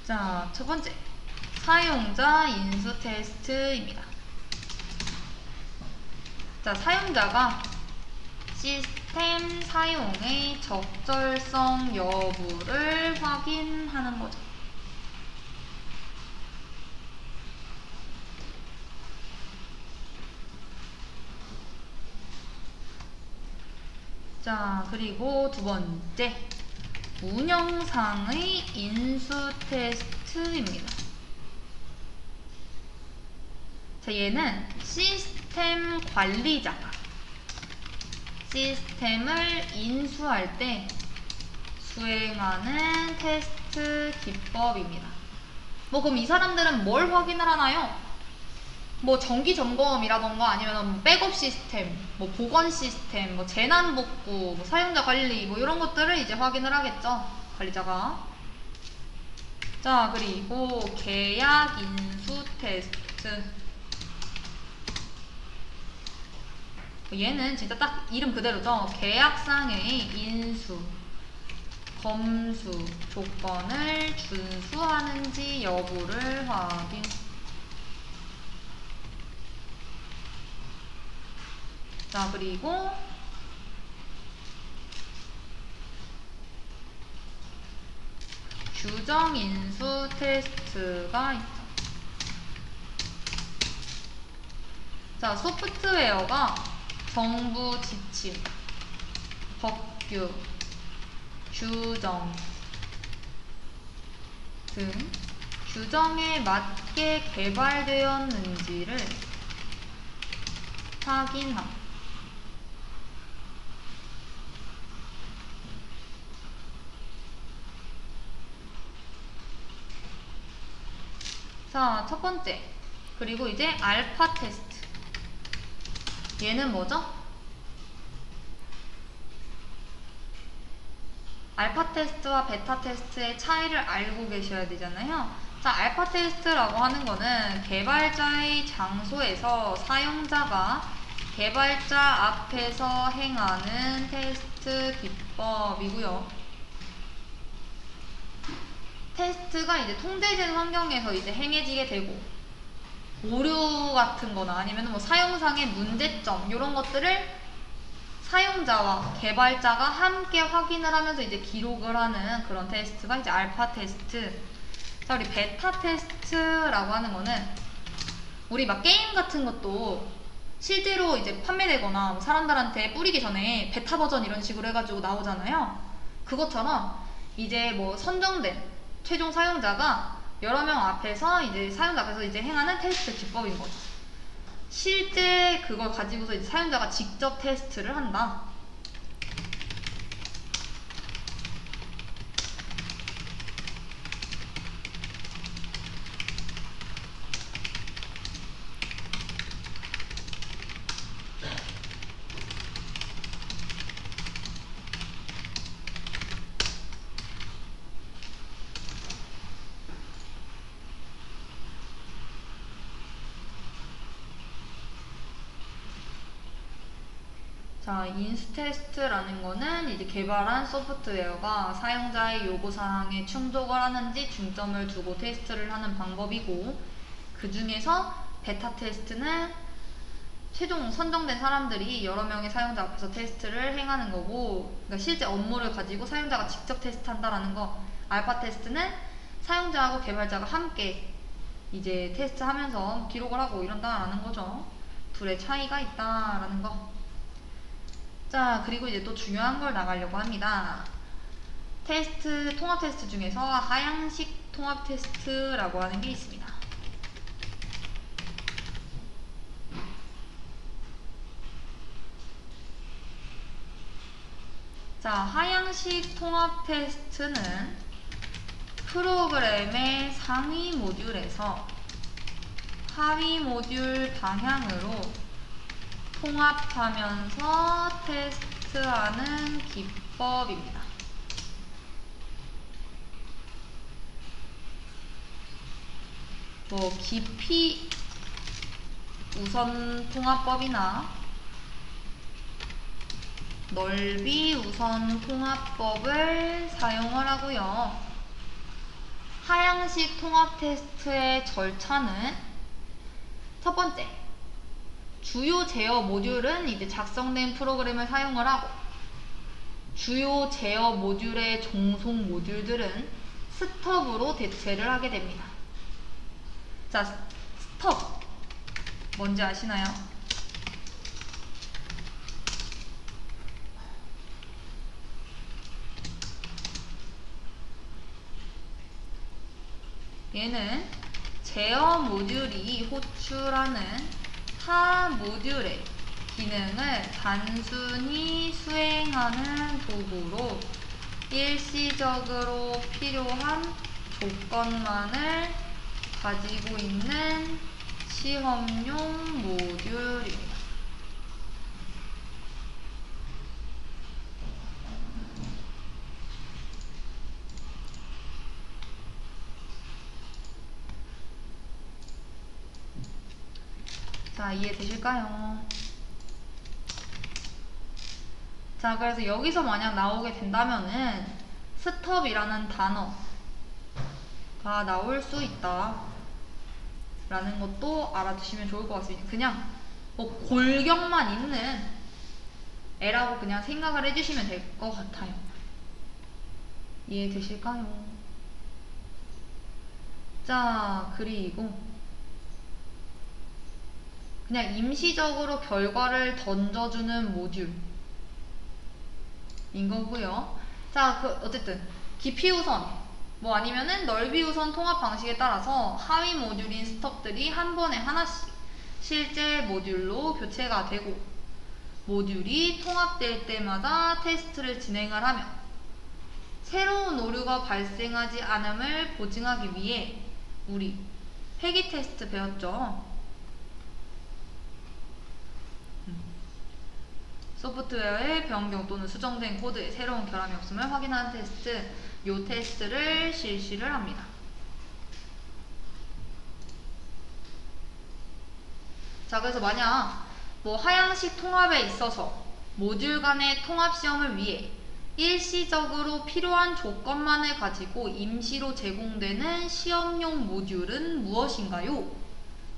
자, 첫 번째 사용자 인수 테스트입니다. 자, 사용자가 시스템 사용의 적절성 여부를 확인하는 거죠. 자, 그리고 두 번째, 운영상의 인수 테스트입니다. 자, 얘는 시스템 관리자가 시스템을 인수할 때 수행하는 테스트 기법입니다. 그럼 이 사람들은 뭘 확인을 하나요? 정기 점검이라던가 아니면 백업 시스템, 보건 시스템, 재난복구, 사용자 관리 이런 것들을 이제 확인을 하겠죠, 관리자가. 자, 그리고 계약 인수 테스트. 얘는 진짜 딱 이름 그대로죠. 계약상의 인수, 검수 조건을 준수하는지 여부를 확인. 자, 그리고 규정 인수 테스트가 있죠. 자, 소프트웨어가 정부 지침, 법규, 규정 등 규정에 맞게 개발되었는지를 확인함. 자, 첫 번째. 그리고 이제 알파 테스트. 얘는 뭐죠? 알파 테스트와 베타 테스트의 차이를 알고 계셔야 되잖아요. 자, 알파 테스트라고 하는 거는 개발자의 장소에서 사용자가 개발자 앞에서 행하는 테스트 기법이고요. 테스트가 이제 통제된 환경에서 이제 행해지게 되고, 오류 같은 거나 아니면 사용상의 문제점 이런 것들을 사용자와 개발자가 함께 확인을 하면서 이제 기록을 하는 그런 테스트가 이제 알파 테스트. 자, 우리 베타 테스트라고 하는 거는 우리 게임 같은 것도 실제로 이제 판매되거나 사람들한테 뿌리기 전에 베타 버전 이런 식으로 해가지고 나오잖아요. 그것처럼 이제 선정된 최종 사용자가 여러 명 앞에서 이제 사용자 앞에서 이제 행하는 테스트 기법인 거죠. 실제 그걸 가지고서 이제 사용자가 직접 테스트를 한다. 자, 인수 테스트라는 거는 이제 개발한 소프트웨어가 사용자의 요구사항에 충족을 하는지 중점을 두고 테스트를 하는 방법이고, 그 중에서 베타 테스트는 최종 선정된 사람들이 여러 명의 사용자 앞에서 테스트를 행하는 거고, 그러니까 실제 업무를 가지고 사용자가 직접 테스트한다라는 거. 알파 테스트는 사용자하고 개발자가 함께 이제 테스트하면서 기록을 하고 이런다라는 거죠. 둘의 차이가 있다라는 거. 자, 그리고 이제 또 중요한 걸 나가려고 합니다. 테스트, 통합 테스트 중에서 하향식 통합 테스트라고 하는 게 있습니다. 자, 하향식 통합 테스트는 프로그램의 상위 모듈에서 하위 모듈 방향으로 통합하면서 테스트하는 기법입니다. 깊이 우선 통합법이나 넓이 우선 통합법을 사용을 하고요. 하향식 통합 테스트의 절차는 첫 번째, 주요 제어 모듈은 이제 작성된 프로그램을 사용을 하고, 주요 제어 모듈의 종속 모듈들은 스톱으로 대체를 하게 됩니다. 자, 스톱 뭔지 아시나요? 얘는 제어 모듈이 호출하는 타 모듈의 기능을 단순히 수행하는 도구로 일시적으로 필요한 조건만을 가지고 있는 시험용 모듈입니다. 자, 이해되실까요? 자, 그래서 여기서 만약 나오게 된다면은 스톱이라는 단어가 나올 수 있다 라는 것도 알아두시면 좋을 것 같습니다. 그냥 뭐 골격만 있는 애라고 그냥 생각을 해주시면 될 것 같아요. 이해되실까요? 자, 그리고 그냥 임시적으로 결과를 던져주는 모듈인 거고요. 자, 어쨌든 깊이 우선 뭐 아니면은 넓이 우선 통합 방식에 따라서 하위 모듈인 스톱들이 한 번에 하나씩 실제 모듈로 교체가 되고, 모듈이 통합될 때마다 테스트를 진행을 하며 새로운 오류가 발생하지 않음을 보증하기 위해 우리 회기 테스트 배웠죠. 소프트웨어의 변경 또는 수정된 코드에 새로운 결함이 없음을 확인하는 테스트, 요 테스트를 실시를 합니다. 자, 그래서 만약 뭐 하향식 통합에 있어서 모듈 간의 통합 시험을 위해 일시적으로 필요한 조건만을 가지고 임시로 제공되는 시험용 모듈은 무엇인가요?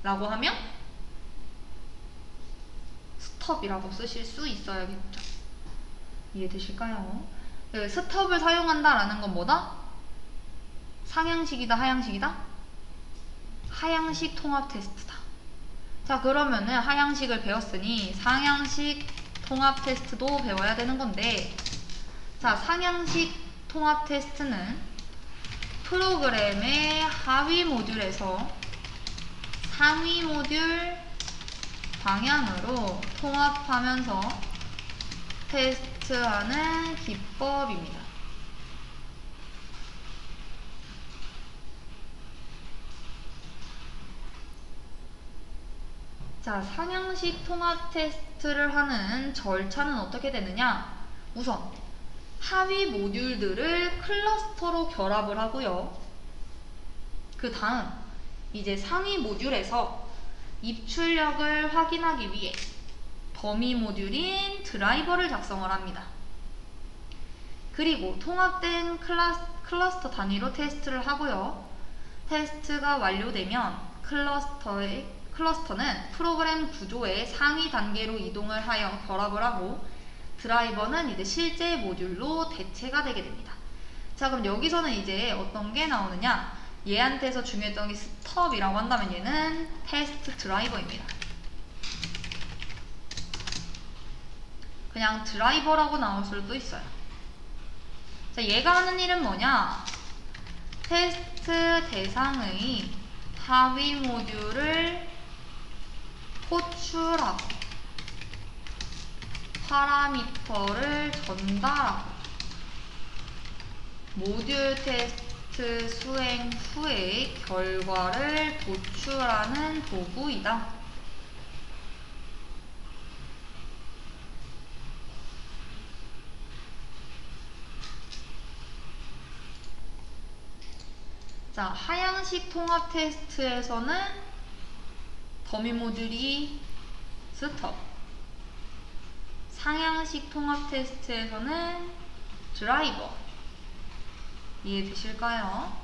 라고 하면 스톱이라고 쓰실 수 있어야겠죠. 이해되실까요? 스톱을 사용한다라는 건 뭐다? 상향식이다, 하향식이다? 하향식 통합 테스트다. 자, 그러면은 하향식을 배웠으니 상향식 통합 테스트도 배워야 되는 건데, 자, 상향식 통합 테스트는 프로그램의 하위 모듈에서 상위 모듈 방향으로 통합하면서 테스트하는 기법입니다. 자, 상향식 통합 테스트를 하는 절차는 어떻게 되느냐? 우선 하위 모듈들을 클러스터로 결합을 하고요. 그 다음 이제 상위 모듈에서 입출력을 확인하기 위해 더미 모듈인 드라이버를 작성을 합니다. 그리고 통합된 클러스터 단위로 테스트를 하고요. 테스트가 완료되면 클러스터는 프로그램 구조의 상위 단계로 이동을 하여 결합을 하고, 드라이버는 이제 실제 모듈로 대체가 되게 됩니다. 자, 그럼 여기서는 이제 어떤 게 나오느냐? 얘한테서 중요했던 게 스톱이라고 한다면 얘는 테스트 드라이버입니다. 그냥 드라이버라고 나올 수도 있어요. 자, 얘가 하는 일은 뭐냐? 테스트 대상의 하위 모듈을 호출하고 파라미터를 전달하고 모듈 테스트 수행 후의 결과를 도출하는 도구이다. 자, 하향식 통합 테스트에서는 더미 모듈이 스톱, 상향식 통합 테스트에서는 드라이버. 이해되실까요?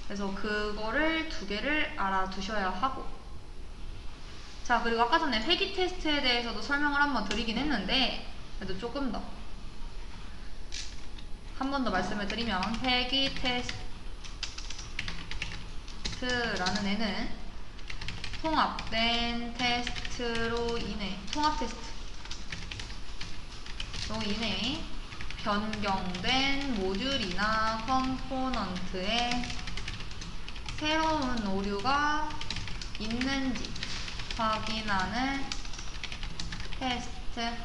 그래서 그거를 두 개를 알아두셔야 하고, 자, 그리고 아까 전에 회기 테스트에 대해서도 설명을 한번 드리긴 했는데 그래도 조금 더 한 번 더 말씀을 드리면 회귀 테스트라는 애는 통합된 테스트로 인해 변경된 모듈이나 컴포넌트에 새로운 오류가 있는지 확인하는 테스트.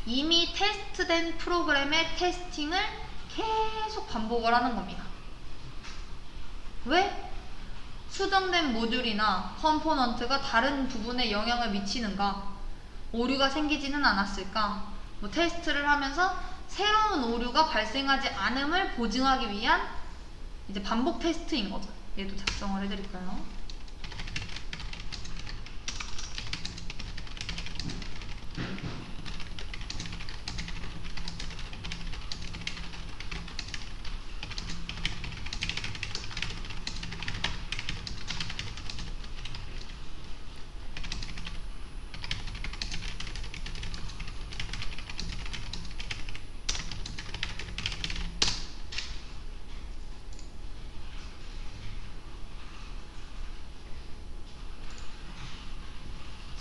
이미 테스트된 프로그램의 테스팅을 계속 반복을 하는 겁니다. 왜? 수정된 모듈이나 컴포넌트가 다른 부분에 영향을 미치는가? 오류가 생기지는 않았을까? 뭐 테스트를 하면서 새로운 오류가 발생하지 않음을 보증하기 위한 이제 반복 테스트인 거죠. 얘도 작성을 해드릴까요?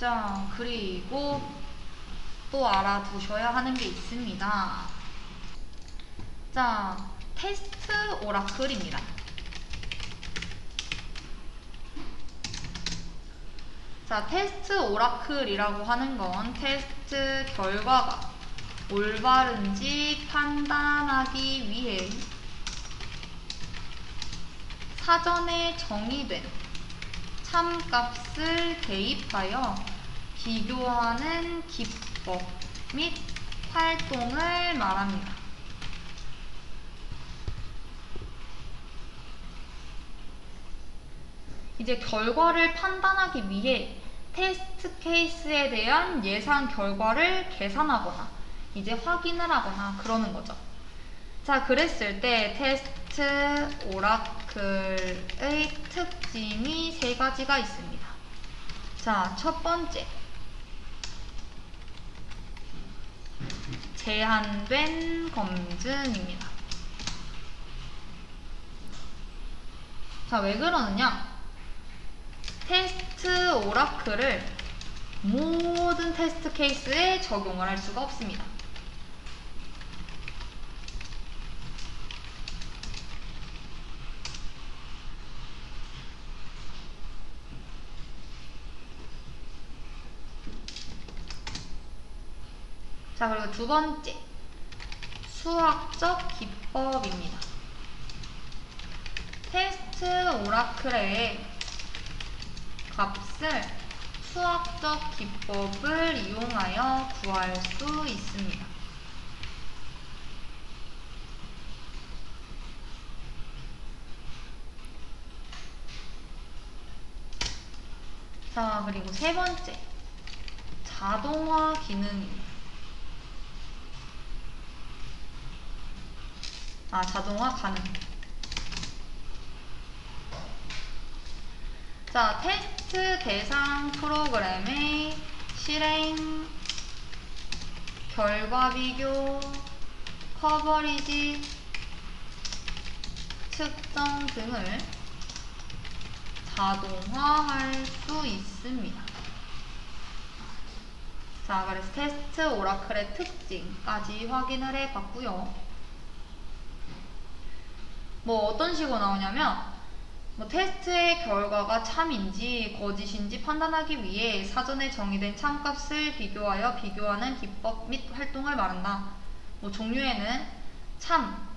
자, 그리고 또 알아두셔야 하는 게 있습니다. 자, 테스트 오라클입니다. 자, 테스트 오라클이라고 하는 건 테스트 결과가 올바른지 판단하기 위해 사전에 정의된 참값을 대입하여 비교하는 기법 및 활동을 말합니다. 이제 결과를 판단하기 위해 테스트 케이스에 대한 예상 결과를 계산하거나 이제 확인을 하거나 그러는 거죠. 자, 그랬을 때 테스트 오라클의 특징이 세 가지가 있습니다. 자, 첫 번째, 제한된 검증입니다. 자, 왜 그러느냐? 테스트 오라클을 모든 테스트 케이스에 적용을 할 수가 없습니다. 자, 그리고 두 번째, 수학적 기법입니다. 테스트 오라클의 값을 수학적 기법을 이용하여 구할 수 있습니다. 자, 그리고 세 번째, 자동화 기능입니다. 자동화 가능. 자, 테스트 대상 프로그램의 실행, 결과 비교, 커버리지, 측정 등을 자동화할 수 있습니다. 자, 그래서 테스트 오라클의 특징까지 확인을 해봤고요. 뭐 어떤 식으로 나오냐면 테스트의 결과가 참인지 거짓인지 판단하기 위해 사전에 정의된 참값을 비교하여 비교하는 기법 및 활동을 말한다. 종류에는 참,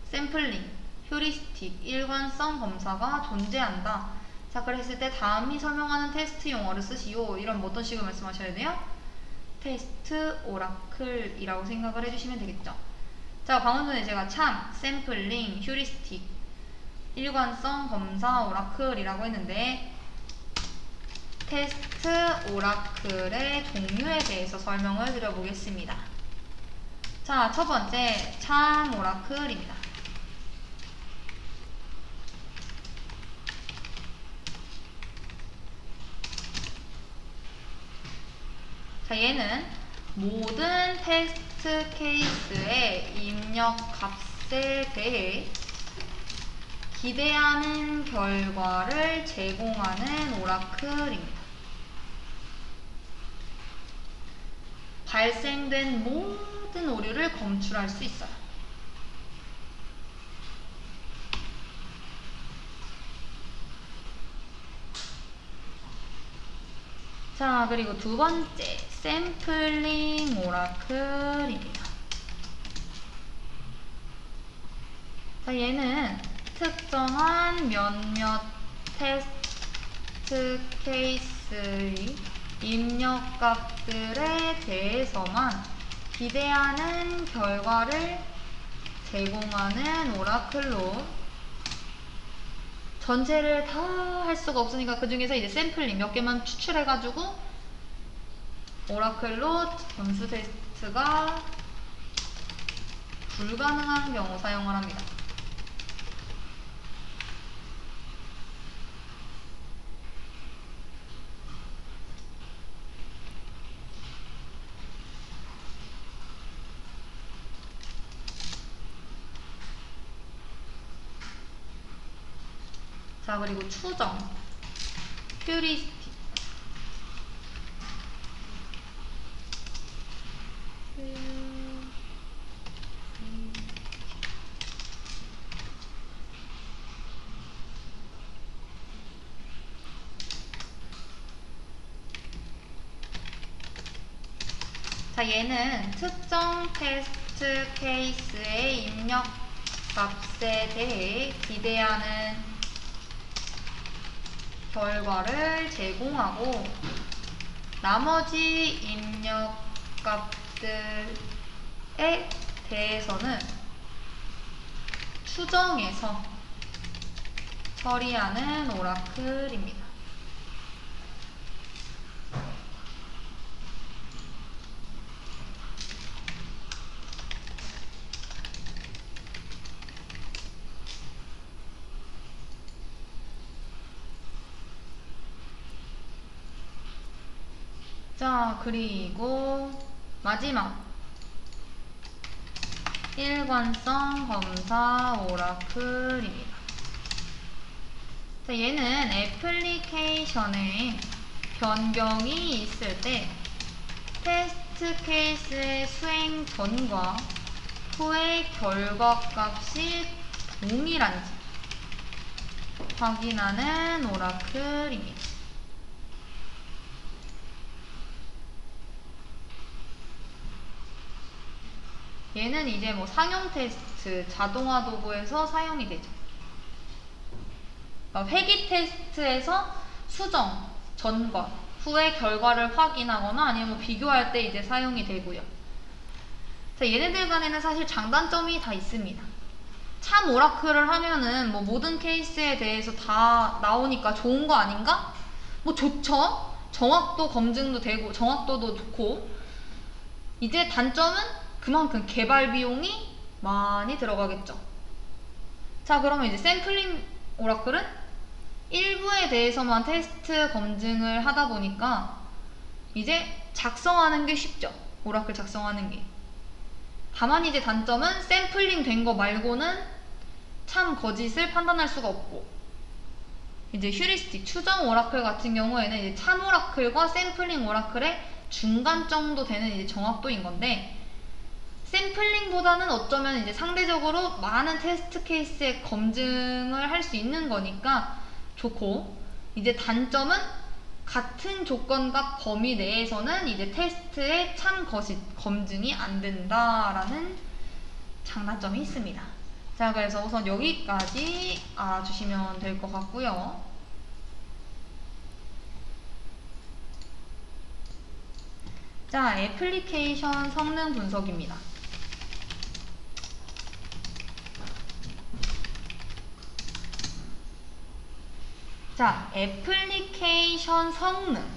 샘플링, 휴리스틱, 일관성 검사가 존재한다. 자, 그랬을 때 다음이 설명하는 테스트 용어를 쓰시오. 이런 어떤 식으로 말씀하셔야 돼요? 테스트 오라클이라고 생각을 해주시면 되겠죠. 자, 방금 전에 제가 참, 샘플링, 휴리스틱, 일관성 검사 오라클이라고 했는데 테스트 오라클의 종류에 대해서 설명을 드려보겠습니다. 자, 첫 번째, 참 오라클입니다. 자, 얘는 모든 테스트 테스트 케이스의 입력 값에 대해 기대하는 결과를 제공하는 오라클입니다. 발생된 모든 오류를 검출할 수 있어요. 자, 그리고 두 번째, 샘플링 오라클입니다. 자, 얘는 특정한 몇몇 테스트 케이스의 입력값들에 대해서만 기대하는 결과를 제공하는 오라클로, 전체를 다 할 수가 없으니까 그 중에서 이제 샘플링 몇 개만 추출해가지고 오라클로 점수 테스트가 불가능한 경우 사용을 합니다. 자, 그리고 추정, 퓨리스틱. 자, 얘는 특정 테스트 케이스의 입력 값에 대해 기대하는 결과를 제공하고 나머지 입력 값들에 대해서는 추정해서 처리하는 오라클입니다. 자, 그리고 마지막, 일관성 검사 오라클입니다. 자, 얘는 애플리케이션에 변경이 있을 때 테스트 케이스의 수행 전과 후의 결과값이 동일한지 확인하는 오라클입니다. 얘는 이제 뭐 상용 테스트, 자동화 도구에서 사용이 되죠. 회기 테스트에서 수정, 전과, 후의 결과를 확인하거나 아니면 뭐 비교할 때 이제 사용이 되고요. 자, 얘네들 간에는 사실 장단점이 다 있습니다. 참 오라클을 하면은 뭐 모든 케이스에 대해서 다 나오니까 좋은 거 아닌가? 뭐 좋죠. 정확도 검증도 되고 정확도도 좋고, 이제 단점은 그만큼 개발 비용이 많이 들어가겠죠. 자, 그러면 이제 샘플링 오라클은 일부에 대해서만 테스트 검증을 하다 보니까 이제 작성하는 게 쉽죠. 오라클 작성하는 게. 다만 이제 단점은 샘플링 된 거 말고는 참 거짓을 판단할 수가 없고, 이제 휴리스틱, 추정 오라클 같은 경우에는 이제 참 오라클과 샘플링 오라클의 중간 정도 되는 이제 정확도인 건데, 샘플링보다는 어쩌면 이제 상대적으로 많은 테스트 케이스의 검증을 할 수 있는 거니까 좋고, 이제 단점은 같은 조건값 범위 내에서는 이제 테스트의 참 거짓 검증이 안 된다라는 장단점이 있습니다. 자, 그래서 우선 여기까지 알아주시면 될 것 같고요. 자, 애플리케이션 성능 분석입니다. 자, 애플리케이션 성능.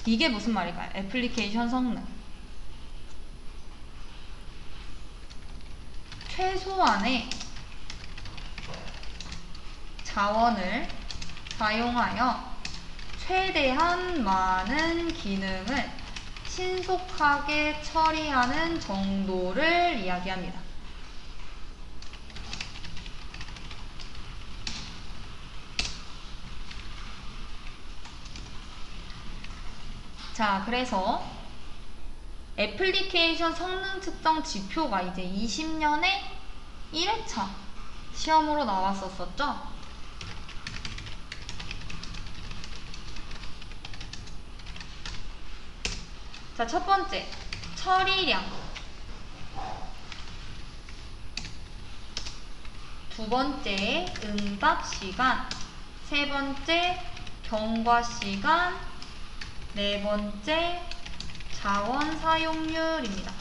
이게 무슨 말일까요? 애플리케이션 성능. 최소한의 자원을 사용하여 최대한 많은 기능을 신속하게 처리하는 정도를 이야기합니다. 자, 그래서 애플리케이션 성능 측정 지표가 이제 20년에 1회차 시험으로 나왔었죠. 자, 첫 번째, 처리량. 두 번째, 응답 시간. 세 번째, 경과 시간. 네 번째, 자원 사용률입니다.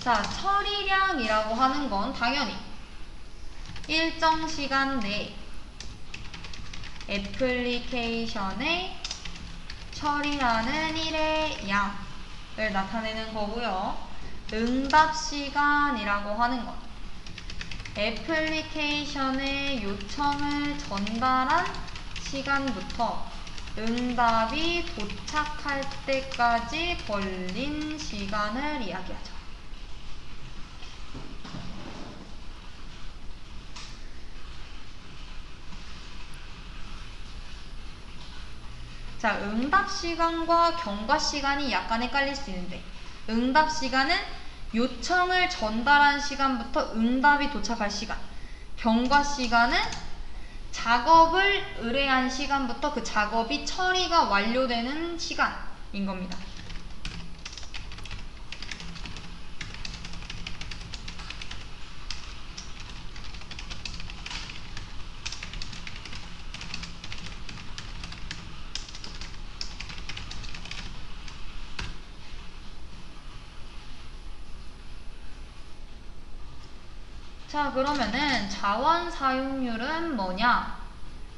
자, 처리량이라고 하는 건 당연히 일정 시간 내에 애플리케이션에 처리하는 일의 양을 나타내는 거고요. 응답 시간이라고 하는 건 애플리케이션의 요청을 전달한 시간부터 응답이 도착할 때까지 걸린 시간을 이야기하죠. 자, 응답 시간과 경과 시간이 약간 헷갈릴 수 있는데, 응답 시간은 요청을 전달한 시간부터 응답이 도착할 시간, 경과 시간은 작업을 의뢰한 시간부터 그 작업이 처리가 완료되는 시간인 겁니다. 자, 그러면은 자원 사용률은 뭐냐?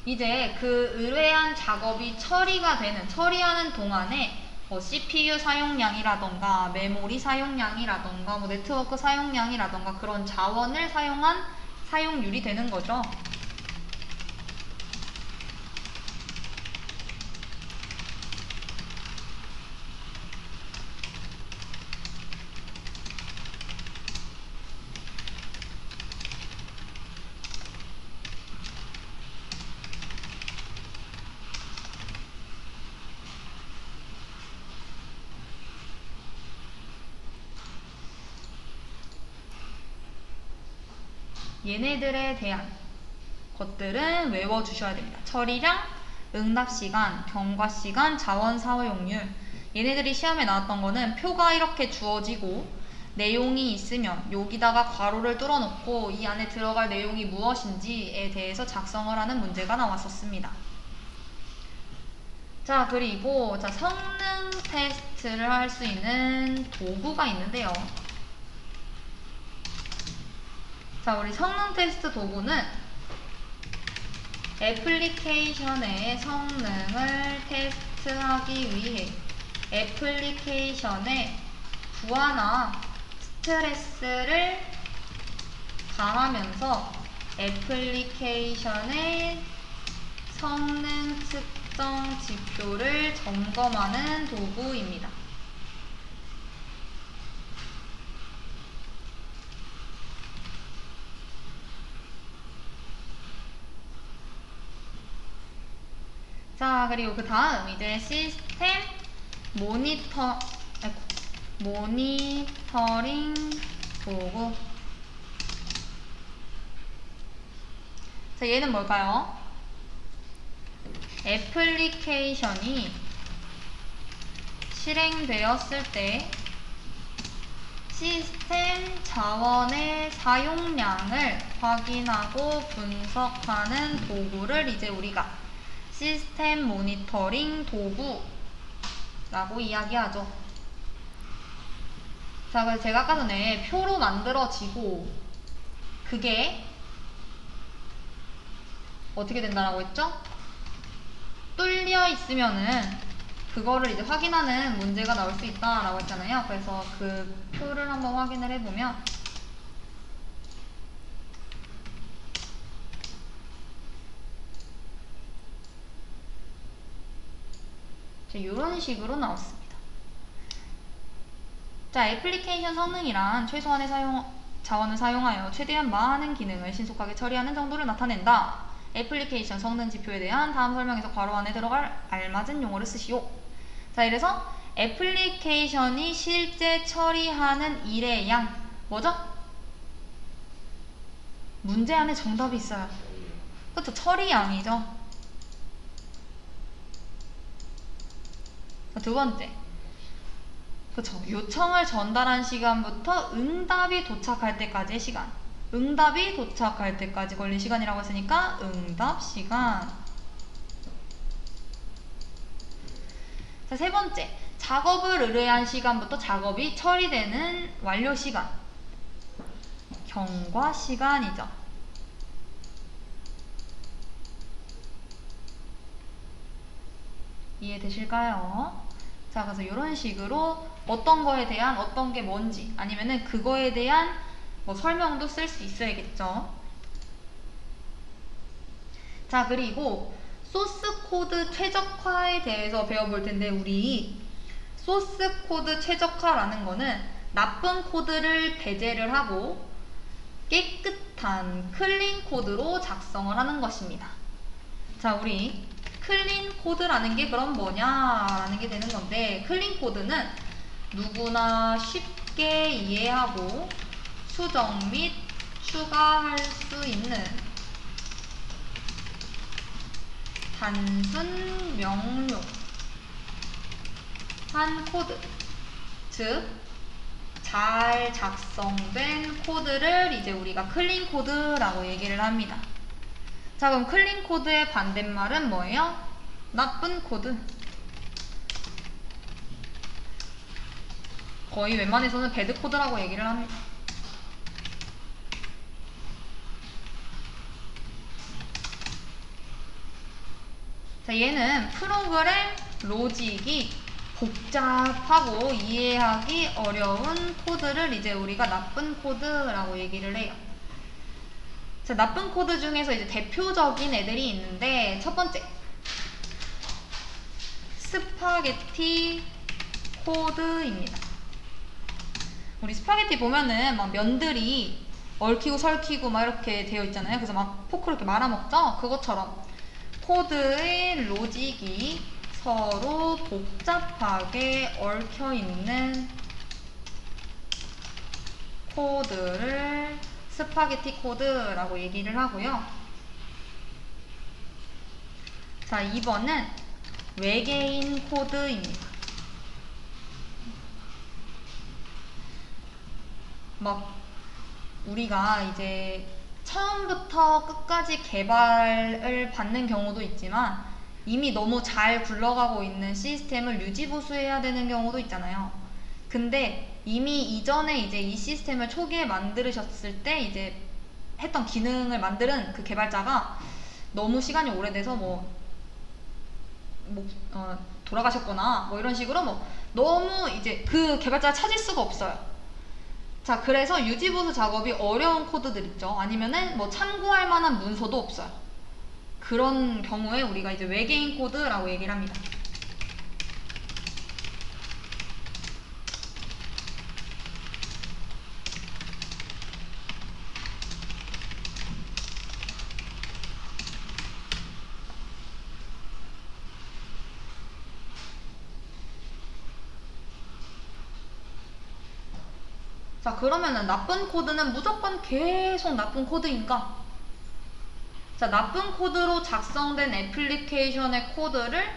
이제 그 의뢰한 작업이 처리하는 동안에 CPU 사용량이라던가 메모리 사용량이라던가 네트워크 사용량이라던가 그런 자원을 사용한 사용률이 되는 거죠. 얘네들에 대한 것들은 외워주셔야 됩니다. 처리량, 응답시간, 경과시간, 자원사용률. 얘네들이 시험에 나왔던 거는 표가 이렇게 주어지고 내용이 있으면 여기다가 괄호를 뚫어놓고 이 안에 들어갈 내용이 무엇인지에 대해서 작성을 하는 문제가 나왔었습니다. 자, 그리고 성능 테스트를 할 수 있는 도구가 있는데요. 자, 우리 성능 테스트 도구는 애플리케이션의 성능을 테스트하기 위해 애플리케이션에 부하나 스트레스를 가하면서 애플리케이션의 성능 측정 지표를 점검하는 도구입니다. 자, 그리고 그 다음 이제 시스템 모니터링 도구. 자, 얘는 뭘까요? 애플리케이션이 실행되었을 때 시스템 자원의 사용량을 확인하고 분석하는 도구를 이제 우리가 시스템 모니터링 도구라고 이야기하죠. 자, 그래서 제가 아까 전에 표로 만들어지고 그게 어떻게 된다라고 했죠? 뚫려 있으면은 그거를 이제 확인하는 문제가 나올 수 있다라고 했잖아요. 그래서 그 표를 한번 확인을 해보면 이런 식으로 나왔습니다. 자, 애플리케이션 성능이란 최소한의 자원을 사용하여 최대한 많은 기능을 신속하게 처리하는 정도를 나타낸다. 애플리케이션 성능 지표에 대한 다음 설명에서 괄호 안에 들어갈 알맞은 용어를 쓰시오. 자, 이래서 애플리케이션이 실제 처리하는 일의 양, 뭐죠? 문제 안에 정답이 있어요. 그렇죠? 처리양이죠. 두 번째, 그쵸, 요청을 전달한 시간부터 응답이 도착할 때까지의 시간, 응답이 도착할 때까지 걸린 시간이라고 했으니까 응답 시간. 자, 세 번째, 작업을 의뢰한 시간부터 작업이 처리되는 완료 시간, 경과 시간이죠. 이해되실까요? 자, 그래서 이런 식으로 어떤 거에 대한 어떤 게 뭔지 아니면은 그거에 대한 뭐 설명도 쓸 수 있어야겠죠. 자, 그리고 소스 코드 최적화에 대해서 배워볼 텐데, 우리 소스 코드 최적화라는 거는 나쁜 코드를 배제를 하고 깨끗한 클린 코드로 작성을 하는 것입니다. 자, 우리 클린 코드라는 게 그럼 뭐냐라는 게 되는 건데, 클린 코드는 누구나 쉽게 이해하고 수정 및 추가할 수 있는 단순 명료한 코드, 즉 잘 작성된 코드를 이제 우리가 클린 코드라고 얘기를 합니다. 자, 그럼 클린 코드의 반대말은 뭐예요? 나쁜 코드. 거의 웬만해서는 배드 코드라고 얘기를 합니다. 자, 얘는 프로그램 로직이 복잡하고 이해하기 어려운 코드를 이제 우리가 나쁜 코드라고 얘기를 해요. 자, 나쁜 코드 중에서 이제 대표적인 애들이 있는데, 첫 번째, 스파게티 코드입니다. 우리 스파게티 보면은 막 면들이 얽히고 설키고 막 이렇게 되어 있잖아요. 그래서 막 포크로 이렇게 말아먹죠? 그것처럼 코드의 로직이 서로 복잡하게 얽혀있는 코드를 스파게티 코드라고 얘기를 하고요. 자, 2번은 외계인 코드입니다. 막 우리가 이제 처음부터 끝까지 개발을 받는 경우도 있지만 이미 너무 잘 굴러가고 있는 시스템을 유지보수해야 되는 경우도 있잖아요. 근데 이미 이전에 이제 이 시스템을 초기에 만드셨을 때 이제 했던 기능을 만드는 그 개발자가 너무 시간이 오래돼서 돌아가셨거나 뭐 이런 식으로 너무 이제 그 개발자를 찾을 수가 없어요. 자, 그래서 유지보수 작업이 어려운 코드들 있죠. 아니면은 참고할 만한 문서도 없어요. 그런 경우에 우리가 이제 외계인 코드라고 얘기를 합니다. 자, 그러면은 나쁜 코드는 무조건 계속 나쁜 코드인가? 자, 나쁜 코드로 작성된 애플리케이션의 코드를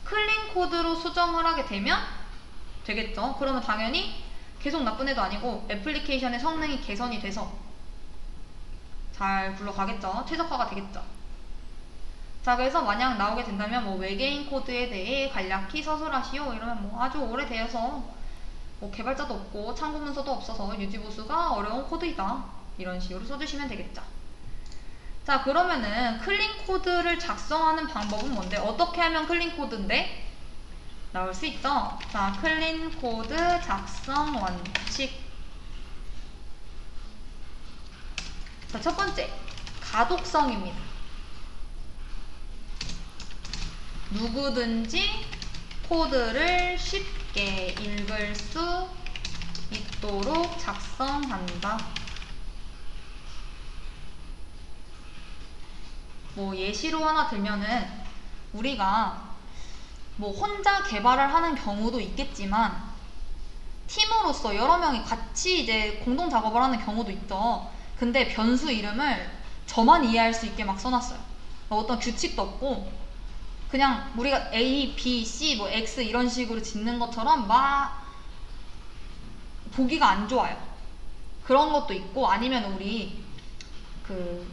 클린 코드로 수정을 하게 되면 되겠죠. 그러면 당연히 계속 나쁜 애도 아니고 애플리케이션의 성능이 개선이 돼서 잘 굴러가겠죠. 최적화가 되겠죠. 자, 그래서 만약 나오게 된다면 외계인 코드에 대해 간략히 서술하시오 이러면 아주 오래되어서 개발자도 없고 참고 문서도 없어서 유지보수가 어려운 코드이다, 이런 식으로 써주시면 되겠죠. 자, 그러면은 클린 코드를 작성하는 방법은 뭔데? 어떻게 하면 클린 코드인데 나올 수 있죠? 자, 클린 코드 작성 원칙. 자, 첫 번째, 가독성입니다. 누구든지 코드를 쉽게 읽을 수 있도록 작성한다. 뭐 예시로 하나 들면은 우리가 뭐 혼자 개발을 하는 경우도 있겠지만 팀으로서 여러 명이 같이 이제 공동 작업을 하는 경우도 있죠. 근데 변수 이름을 저만 이해할 수 있게 막 써놨어요. 어떤 규칙도 없고 그냥 우리가 A, B, C, 뭐 X 이런 식으로 짓는 것처럼 막 보기가 안 좋아요. 그런 것도 있고 아니면 우리 그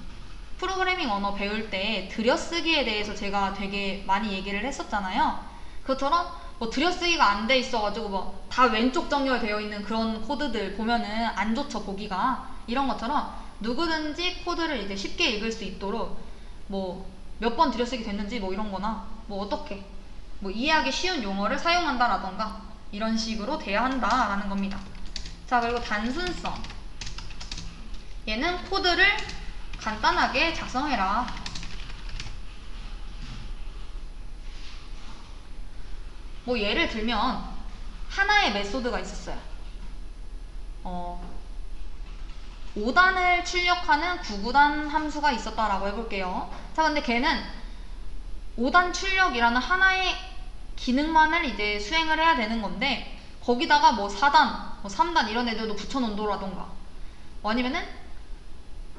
프로그래밍 언어 배울 때 들여쓰기에 대해서 제가 되게 많이 얘기를 했었잖아요. 그것처럼 뭐 들여쓰기가 안 돼 있어가지고 뭐 다 왼쪽 정렬되어 있는 그런 코드들 보면은 안 좋죠, 보기가. 이런 것처럼 누구든지 코드를 이제 쉽게 읽을 수 있도록 뭐 몇 번 들여쓰기 됐는지 뭐 이런 거나 뭐 어떻게 뭐 이해하기 쉬운 용어를 사용한다 라던가 이런 식으로 돼야 한다 라는 겁니다. 자, 그리고 단순성. 얘는 코드를 간단하게 작성해라. 뭐 예를 들면 하나의 메소드가 있었어요. 5단을 출력하는 9구단 함수가 있었다라고 해볼게요. 자, 근데 걔는 5단 출력이라는 하나의 기능만을 이제 수행을 해야 되는 건데 거기다가 뭐 4단, 뭐 3단 이런 애들도 붙여놓는다던가 아니면은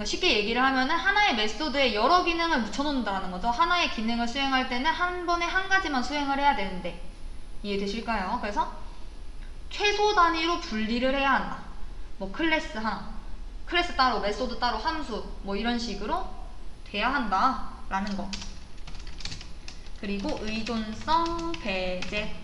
쉽게 얘기를 하면은 하나의 메소드에 여러 기능을 붙여놓는다라는 거죠. 하나의 기능을 수행할 때는 한 번에 한 가지만 수행을 해야 되는데 이해되실까요? 그래서 최소 단위로 분리를 해야 한다. 뭐 클래스 하나, 클래스 따로, 메소드 따로, 함수 뭐 이런 식으로 돼야 한다 라는 거. 그리고 의존성 배제.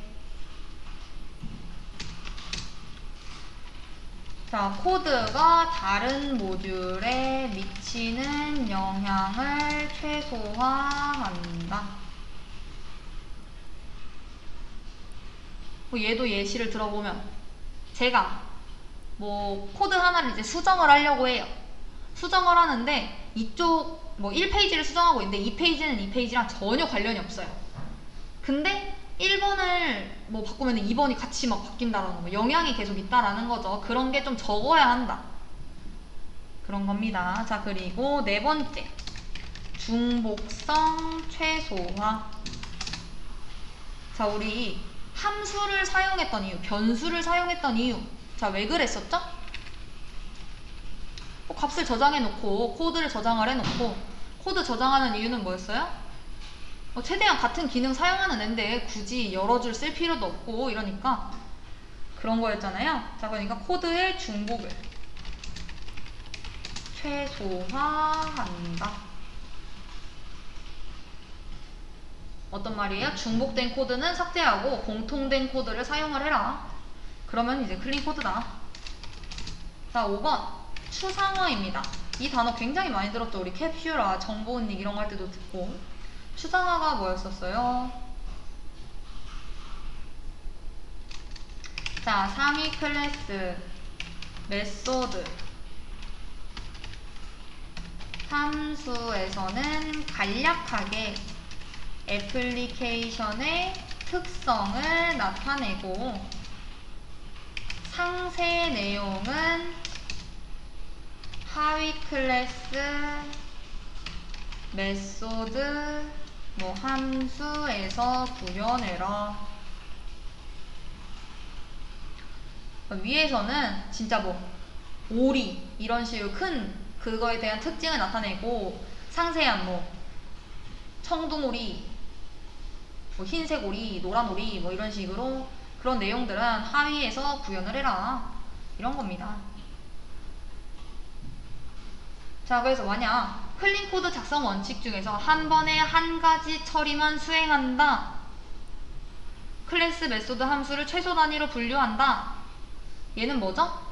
자, 코드가 다른 모듈에 미치는 영향을 최소화한다. 뭐 얘도 예시를 들어보면 제가 뭐 코드 하나를 이제 수정을 하려고 해요. 수정을 하는데 이쪽 뭐 1페이지를 수정하고 있는데 2페이지는 2페이지랑 전혀 관련이 없어요. 근데 1번을 뭐 바꾸면 2번이 같이 막 바뀐다라는 거, 영향이 계속 있다라는 거죠. 그런 게 좀 적어야 한다. 그런 겁니다. 자, 그리고 네 번째. 중복성 최소화. 자, 우리 함수를 사용했던 이유, 변수를 사용했던 이유. 자, 왜 그랬었죠? 값을 저장해 놓고 코드를 저장을 해 놓고 코드 저장하는 이유는 뭐였어요? 최대한 같은 기능 사용하는 앤데 굳이 여러 줄 쓸 필요도 없고 이러니까 그런 거였잖아요. 자, 그러니까 코드의 중복을 최소화한다. 어떤 말이에요? 중복된 코드는 삭제하고 공통된 코드를 사용을 해라. 그러면 이제 클린 코드다. 자, 5번 추상화입니다. 이 단어 굉장히 많이 들었죠. 우리 캡슐화, 정보은닉 이런 거 할 때도 듣고. 추상화가 뭐였었어요? 자, 상위 클래스, 메소드, 함수에서는 간략하게 애플리케이션의 특성을 나타내고 상세 내용은 하위 클래스, 메소드, 뭐 함수에서 구현해라. 위에서는 진짜 뭐 오리 이런 식으로 큰 그거에 대한 특징을 나타내고 상세한 뭐 청둥오리, 뭐 흰색 오리, 노란 오리 뭐 이런 식으로 그런 내용들은 하위에서 구현을 해라 이런 겁니다. 자, 그래서 만약 클린 코드 작성 원칙 중에서 한 번에 한 가지 처리만 수행한다. 클래스, 메소드, 함수를 최소 단위로 분류한다. 얘는 뭐죠?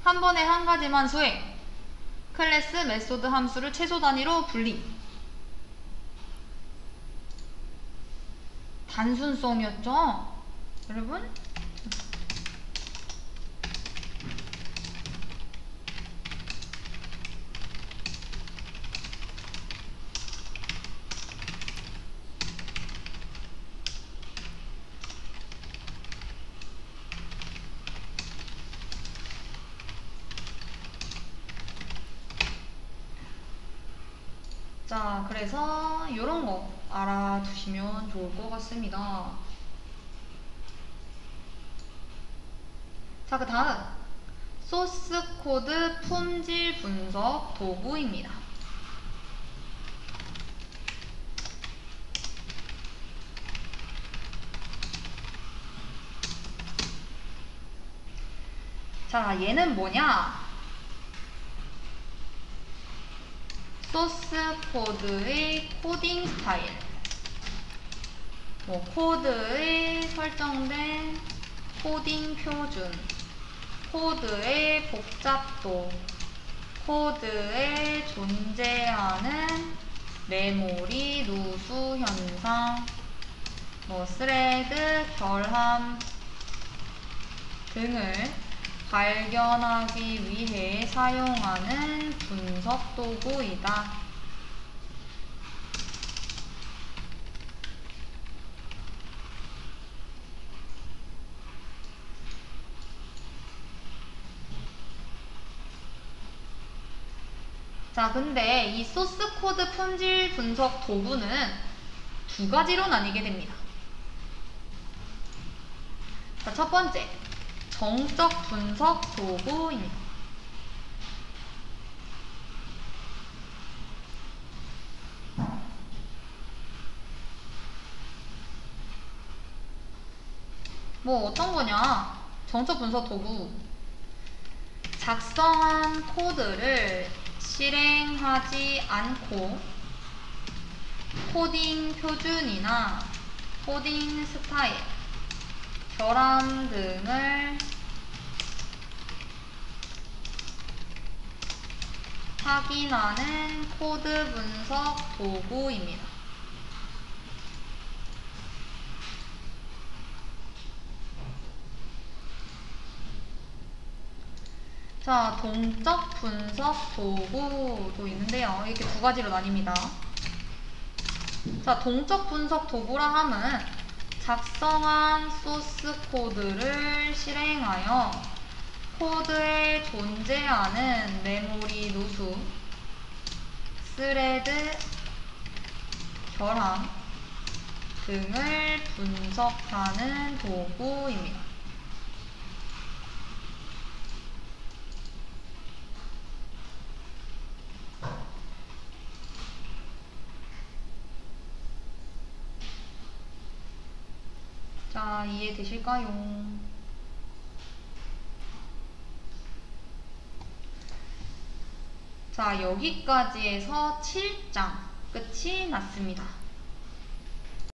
한 번에 한 가지만 수행. 클래스, 메소드, 함수를 최소 단위로 분리. 단순성이었죠? 여러분? 자, 그래서 이런 거 알아두시면 좋을 것 같습니다. 자, 그 다음 소스 코드 품질 분석 도구입니다. 자, 얘는 뭐냐? 소스 코드의 코딩 스타일, 코드에 설정된 코딩 표준, 코드의 복잡도, 코드에 존재하는 메모리 누수 현상, 스레드 결함 등을 발견하기 위해 사용하는 분석 도구이다. 자, 근데 이 소스 코드 품질 분석 도구는 두 가지로 나뉘게 됩니다. 자, 첫 번째, 정적 분석 도구입니다. 어떤 거냐? 정적 분석 도구. 작성한 코드를 실행하지 않고 코딩 표준이나 코딩 스타일, 결함 등을 확인하는 코드 분석 도구입니다. 자, 동적 분석 도구도 있는데요. 이렇게 두 가지로 나뉩니다. 자, 동적 분석 도구라 함은 작성한 소스 코드를 실행하여 코드에 존재하는 메모리 누수, 스레드 결함 등을 분석하는 도구입니다. 자, 이해되실까요? 자, 여기까지 해서 7장 끝이 났습니다.